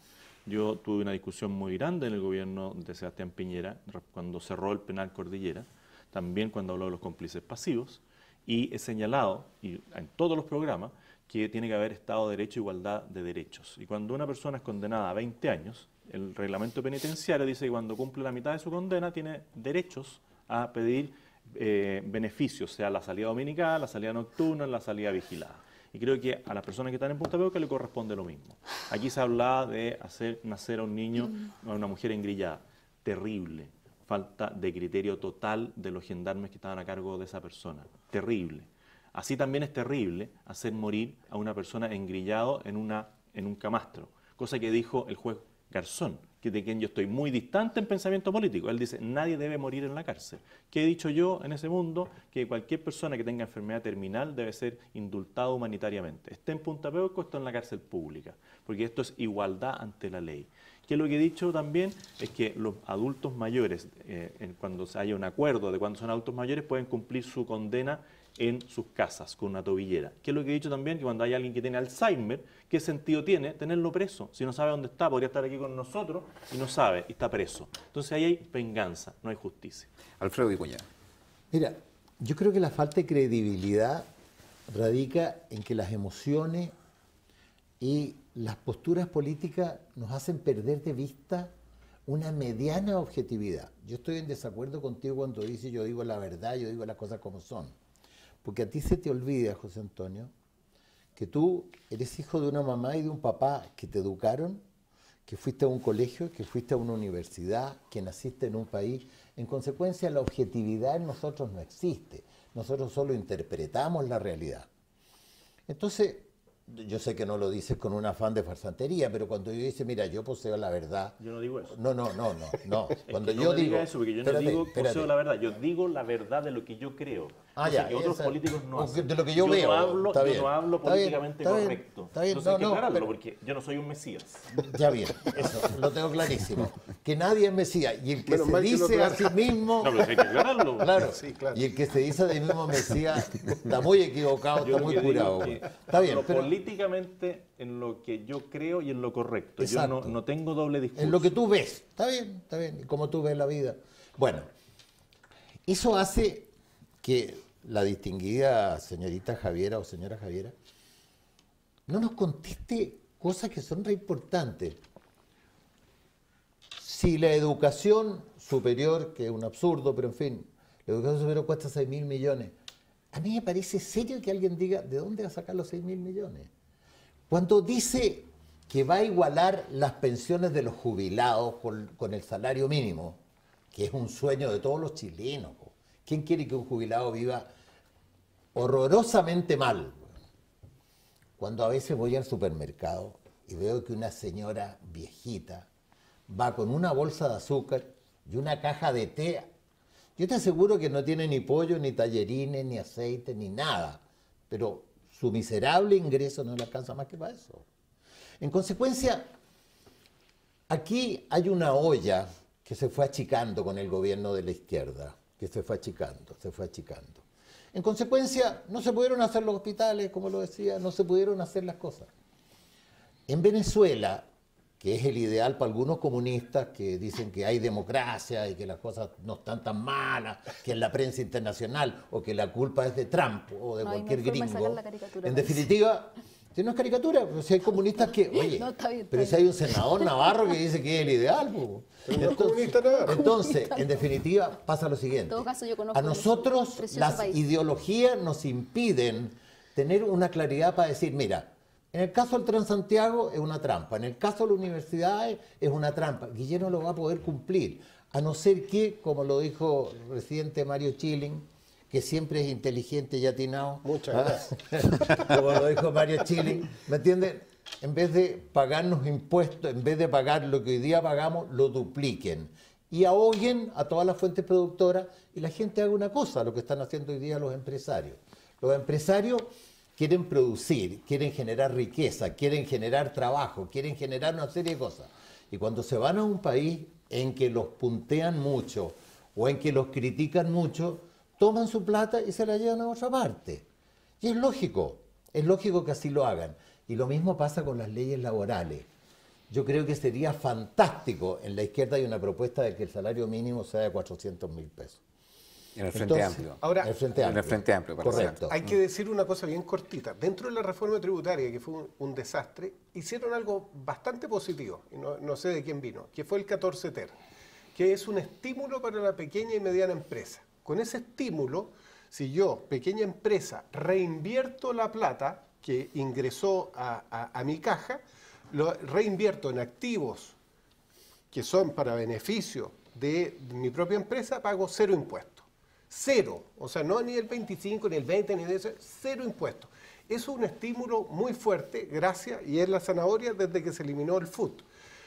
Yo tuve una discusión muy grande en el gobierno de Sebastián Piñera cuando cerró el penal Cordillera, también cuando habló de los cómplices pasivos, y he señalado, y en todos los programas, que tiene que haber Estado de Derecho e igualdad de derechos. Y cuando una persona es condenada a 20 años, el reglamento penitenciario dice que cuando cumple la mitad de su condena tiene derechos a pedir beneficios, sea la salida dominical, la salida nocturna, la salida vigilada. Y creo que a las personas que están en Punta Peuca le corresponde lo mismo. Aquí se hablaba de hacer nacer a un niño, a una mujer engrillada. Terrible. Falta de criterio total de los gendarmes que estaban a cargo de esa persona. Terrible. Así también es terrible hacer morir a una persona engrillado en un camastro. Cosa que dijo el juez Garzón, de quien yo estoy muy distante en pensamiento político. Él dice, nadie debe morir en la cárcel. ¿Qué he dicho yo en ese mundo? Que cualquier persona que tenga enfermedad terminal debe ser indultada humanitariamente. Esté en Punta Peuco, esté en la cárcel pública, porque esto es igualdad ante la ley. Que lo que he dicho también es que los adultos mayores, cuando haya un acuerdo de cuando son adultos mayores, pueden cumplir su condena en sus casas con una tobillera. Que es lo que he dicho también, que cuando hay alguien que tiene Alzheimer, ¿qué sentido tiene tenerlo preso? Si no sabe dónde está, podría estar aquí con nosotros y no sabe, y está preso. Entonces ahí hay venganza, no hay justicia. Alfredo Vicuña. Mira, yo creo que la falta de credibilidad radica en que las emociones y las posturas políticas nos hacen perder de vista una mediana objetividad. Yo estoy en desacuerdo contigo cuando dices yo digo la verdad, yo digo las cosas como son. Porque a ti se te olvida, José Antonio, que tú eres hijo de una mamá y de un papá que te educaron, que fuiste a un colegio, que fuiste a una universidad, que naciste en un país. En consecuencia, la objetividad en nosotros no existe. Nosotros solo interpretamos la realidad. Entonces, yo sé que no lo dices con un afán de farsantería, pero cuando yo dice, mira, yo poseo la verdad... Yo no digo eso. No. Cuando es que yo no me digo... diga eso, porque yo no digo poseo la verdad, yo digo la verdad de lo que yo creo. Ya, que otros políticos no hacen. De lo que yo veo. Yo no hablo políticamente correcto. Está bien, Entonces hay que aclararlo, porque yo no soy un mesías. Ya bien, eso lo tengo clarísimo. Que nadie es mesías. Y el que se dice a sí mismo... No, pero hay que aclararlo. Claro. Sí, claro. Y el que se dice de mismo mesías está muy equivocado, está muy curado. Está bien, pero políticamente en lo que yo creo y en lo correcto. Exacto. Yo no tengo doble discurso. En lo que tú ves. Está bien. Y como tú ves la vida. Bueno, eso hace que la distinguida señorita Javiera o señora Javiera no nos conteste cosas que son re importantes. Si la educación superior, que es un absurdo, pero en fin, la educación superior cuesta 6.000 millones, a mí me parece serio que alguien diga, ¿de dónde va a sacar los 6.000 millones? Cuando dice que va a igualar las pensiones de los jubilados con el salario mínimo, que es un sueño de todos los chilenos, ¿Quién quiere que un jubilado viva horrorosamente mal? Cuando a veces voy al supermercado y veo que una señora viejita va con una bolsa de azúcar y una caja de té, yo te aseguro que no tiene ni pollo, ni tallerines, ni aceite, ni nada, pero su miserable ingreso no le alcanza más que para eso. En consecuencia, aquí hay una olla que se fue achicando con el gobierno de la izquierda, que se fue achicando, se fue achicando. En consecuencia, no se pudieron hacer los hospitales, como lo decía, no se pudieron hacer las cosas. En Venezuela, que es el ideal para algunos comunistas que dicen que hay democracia y que las cosas no están tan malas, que en la prensa internacional, o que la culpa es de Trump o de cualquier gringo. En definitiva, si no es caricatura, pero si hay comunistas que, oye, no, está bien, pero si hay un senador Navarro que dice que es el ideal, entonces, en definitiva, pasa lo siguiente. En todo caso, yo conozco a nosotros las ideologías nos impiden tener una claridad para decir, mira, en el caso del Transantiago es una trampa, en el caso de las universidades es una trampa. Guillermo lo va a poder cumplir, a no ser que, como lo dijo el presidente Mario Chilling, que siempre es inteligente y atinado. Muchas gracias. Como lo dijo Mario Chilling, ¿me entienden? En vez de pagarnos impuestos, en vez de pagar lo que hoy día pagamos, lo dupliquen. Y ahoguen a todas las fuentes productoras y la gente haga una cosa, lo que están haciendo hoy día los empresarios. Los empresarios quieren producir, quieren generar riqueza, quieren generar trabajo, quieren generar una serie de cosas. Y cuando se van a un país en que los puntean mucho o en que los critican mucho, toman su plata y se la llevan a otra parte. Y es lógico que así lo hagan. Y lo mismo pasa con las leyes laborales. Yo creo que sería fantástico, en la izquierda hay una propuesta de que el salario mínimo sea de 400.000 pesos. En el Frente Amplio. Ahora, en el Frente Amplio, correcto. Hay que decir una cosa bien cortita. Dentro de la reforma tributaria, que fue un desastre, hicieron algo bastante positivo, y no sé de quién vino, que fue el 14 Ter, que es un estímulo para la pequeña y mediana empresa. Con ese estímulo, si yo, pequeña empresa, reinvierto la plata que ingresó a mi caja, lo reinvierto en activos que son para beneficio de mi propia empresa, pago 0 impuestos. 0, o sea, no ni el 25, ni el 20, ni de eso, 0 impuestos. Eso es un estímulo muy fuerte, gracias, y es la zanahoria desde que se eliminó el FUT.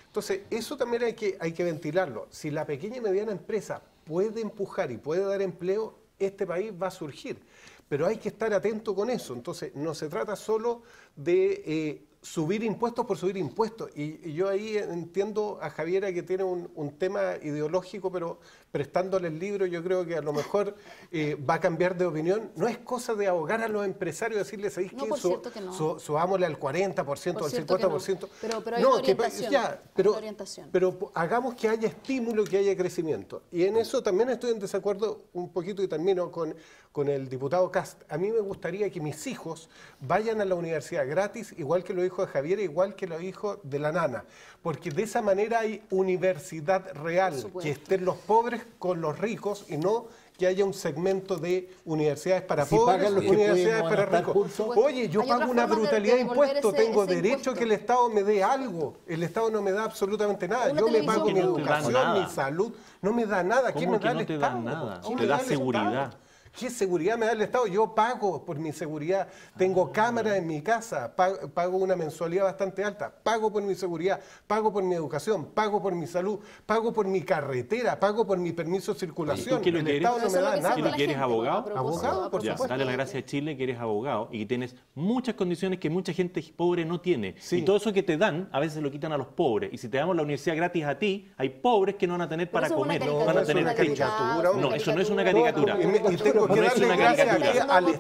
Entonces, eso también hay que ventilarlo. Si la pequeña y mediana empresa puede empujar y puede dar empleo, este país va a surgir. Pero hay que estar atento con eso. Entonces, no se trata solo de subir impuestos por subir impuestos. Y yo ahí entiendo a Javiera que tiene un tema ideológico, pero prestándole el libro yo creo que a lo mejor va a cambiar de opinión. No es cosa de ahogar a los empresarios, decirles, ¿sabéis qué? Subámosle al 40%, al 50%. No. Pero hay una orientación. Pero hagamos que haya estímulo, que haya crecimiento. Y en eso también estoy en desacuerdo un poquito y termino con el diputado Kast. A mí me gustaría que mis hijos vayan a la universidad gratis, igual que lo dijo Javier, igual que lo dijo de la nana, porque de esa manera hay universidad real, que estén los pobres con los ricos y no que haya un segmento de universidades para pobres, universidades para ricos. Oye, yo pago una brutalidad de impuestos, tengo derecho a que el Estado me dé algo. El Estado no me da absolutamente nada. Yo me pago mi educación, mi salud, no me da nada. ¿Quién me da el Estado? Te da seguridad. ¿Qué seguridad me da el Estado? Yo pago por mi seguridad, tengo cámaras en mi casa, pago una mensualidad bastante alta, pago por mi seguridad, pago por mi educación, pago por mi salud, pago por mi carretera, pago por mi permiso de circulación. ¿Tú el Estado no me da nada. ¿Tú quieres abogado? Abogado, por supuesto. Dale las gracias a Chile que eres abogado y que tienes muchas condiciones que mucha gente pobre no tiene. Sí. Y todo eso que te dan, a veces lo quitan a los pobres. Y si te damos la universidad gratis a ti, hay pobres que no van a tener para comer, no van a tener caricatura. No, eso no es una caricatura. No es una caricatura. Tú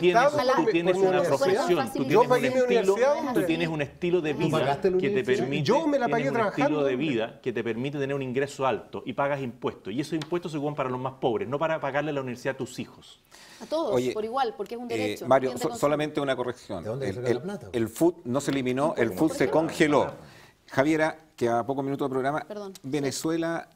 tienes una profesión, tú tienes un estilo de vida que te permite, que te permite tener un ingreso alto y pagas impuestos. Y esos impuestos se ocupan para los más pobres, no para pagarle la universidad a tus hijos. A todos, por igual, porque es un derecho. Mario, solamente una corrección. El FUT no se eliminó, el FUT se congeló. Javiera, que a pocos minutos del programa, Venezuela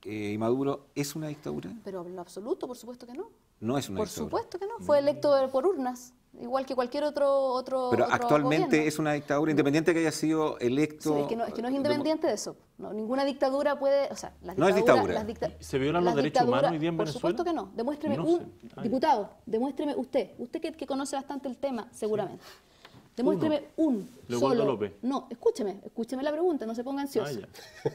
y Maduro, ¿es una dictadura? Pero en lo absoluto, por supuesto que no. No es una dictadura. Por supuesto que no. Fue electo por urnas. igual que cualquier otro Pero actualmente gobierno. es una dictadura independiente que haya sido electo. Sí, es que no es independiente de eso. No, ninguna dictadura puede, o sea, las No es dictaduras, dictadura. ¿Se violan los derechos humanos hoy día en por Venezuela? supuesto que no. Demuéstreme No un sé. diputado, demuéstreme usted que conoce bastante el tema, seguramente. Demuéstreme un Leopoldo solo. López. No, escúcheme la pregunta, no se ponga ansioso.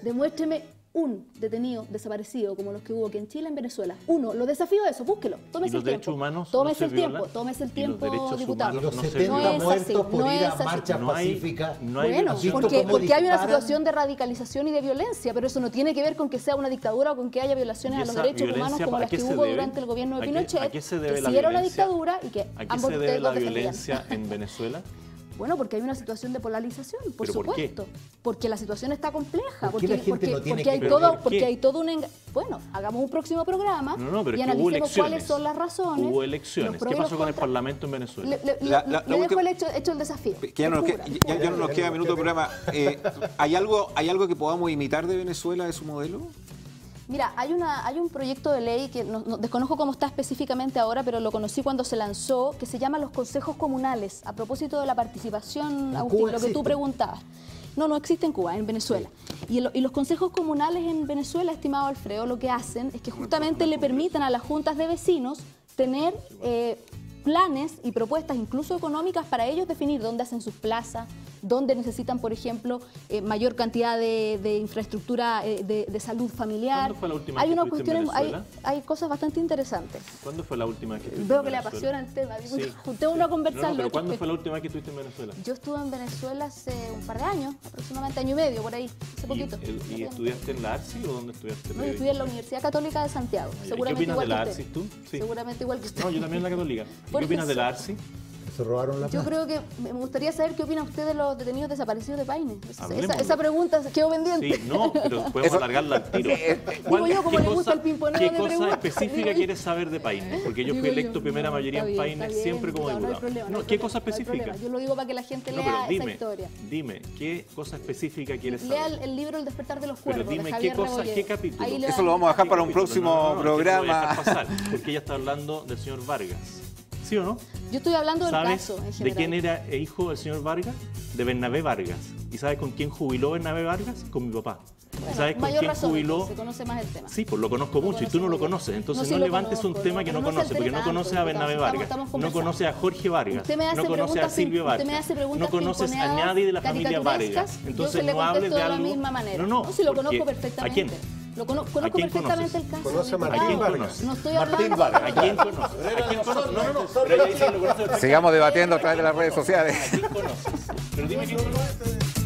Demuéstreme un detenido desaparecido como los que hubo aquí en Chile, en Venezuela. Uno, lo desafío a eso, búsquelo. Tómese ¿Y los el derechos tiempo. humanos Tómese no el se tiempo, violan? tómese el ¿Y los tiempo, derechos diputado. Y los no se 70 No es así, muertos por no ir es a así. marchas No hay- pacíficas. no hay Bueno, violación. ¿Visto cómo porque hay una disparan? situación de radicalización y de violencia, pero eso no tiene que ver con que sea una dictadura o con que haya violaciones ¿Y a los esa derechos humanos violencia como a las qué que se hubo debe? durante el gobierno de ¿A qué- Pinochet, a qué se debe que la sí era una violencia? dictadura y que ¿A qué ambos se de debe ustedes la los defendían. violencia en Venezuela? Bueno, porque hay una situación de polarización, por ¿Pero por qué? supuesto. Porque la situación está compleja. ¿Por qué la gente no tiene que hay ver? todo, ¿Por porque qué? hay todo un bueno, hagamos un próximo programa No, pero y es que hubo analicemos elecciones. cuáles son las razones. Hubo los elecciones. pros ¿Qué y los pasó con el contras. Parlamento en Venezuela? Le La dejo última- hecho el desafío. Que ya no nos queda minuto de programa. ¿Hay algo que podamos imitar de Venezuela, de su modelo? Mira, hay un proyecto de ley que desconozco cómo está específicamente ahora, pero lo conocí cuando se lanzó, que se llama los consejos comunales, a propósito de la participación, Agustín, Cuba lo que tú existe. preguntabas. No existe en Cuba, en Venezuela. Y los consejos comunales en Venezuela, estimado Alfredo, lo que hacen es que justamente le permitan a las juntas de vecinos tener planes y propuestas, incluso económicas, para ellos definir dónde hacen sus plazas, dónde necesitan, por ejemplo, mayor cantidad de infraestructura de salud familiar. ¿Cuándo fue la última Hay vez que unas estuviste en cuestiones, Venezuela? hay cosas bastante interesantes. ¿Cuándo fue la última vez que estuviste Veo en que le Venezuela? apasiona el tema. Sí. Juntémonos a conversarlo. Pero ¿cuándo fue la última vez que estuviste en Venezuela? Yo estuve en Venezuela hace un par de años, aproximadamente año y medio, por ahí, hace poquito. ¿Y estudiaste en la ARSI o dónde estudiaste? No, yo estudié en la Universidad Católica de Santiago. ¿Y qué Seguramente opinas de igual la que ARSI usted. tú? Sí. Seguramente igual que usted. No, yo también en la Católica. ¿Y Por qué opinas de la eso. ARSI? Se robaron la Yo plata. creo que me gustaría saber qué opina usted de los detenidos desaparecidos de Paine. Hablemoslo. Esa pregunta quedó pendiente. Sí, no, pero podemos alargarla al tiro. Digo yo, como ¿Qué le gusta el pimponeo ¿Qué de cosa preguntas? específica Digo yo. quieres saber de Paine? Porque yo fui Digo electo yo, primera no, mayoría está en bien, Paine está bien, siempre como no, no hay diputado. problema, No, hay ¿qué problema, cosa no hay específica? problema. Yo lo digo para que la gente No, lea pero esa historia. dime, ¿qué cosa específica quieres Lea saber? el libro El despertar de los Pero cuervos, de dime, Javier ¿qué cosa, Rebolledo. qué capítulo? Ahí le Eso dan lo vamos a dejar el para un capítulo. próximo No, es que no voy a dejar programa. pasar, porque ella está hablando del señor Vargas. ¿Sí o no? Yo estoy hablando del ¿Sabes caso en general. de quién era hijo del señor Vargas? De Bernabé Vargas. ¿Y sabes con quién jubiló Bernabé Vargas? Con mi papá. Bueno, ¿Y sabes con mayor quién razón, jubiló? se conoce más el tema. Sí, pues lo conozco mucho y tú no lo muy bien. conoces. Entonces sí no lo levantes un conozco, tema que no pero conoces, porque no tanto, conoces a Bernabé estamos Vargas, no conversando. conoces a Jorge Vargas, Usted me hace no conoces a preguntas Silvio usted me Vargas, hace preguntas no conoces a pimponeadas, nadie de la familia Vargas. caricaturescas, Entonces yo se le no hables de contesto de algo. la misma manera. No, si lo porque- conozco perfectamente. ¿A quién? Conozco ¿A quién perfectamente conoces? el caso. Conoce a Martín ¿A quién Vargas. conoces? No estoy Martín hablando. Vargas. ¿A quién conoces? ¿A quién conoces? No, pero ella dice que lo conoce perfectamente. Sigamos debatiendo a través de las redes sociales. ¿A quién conoces? Pero dime quién conoces.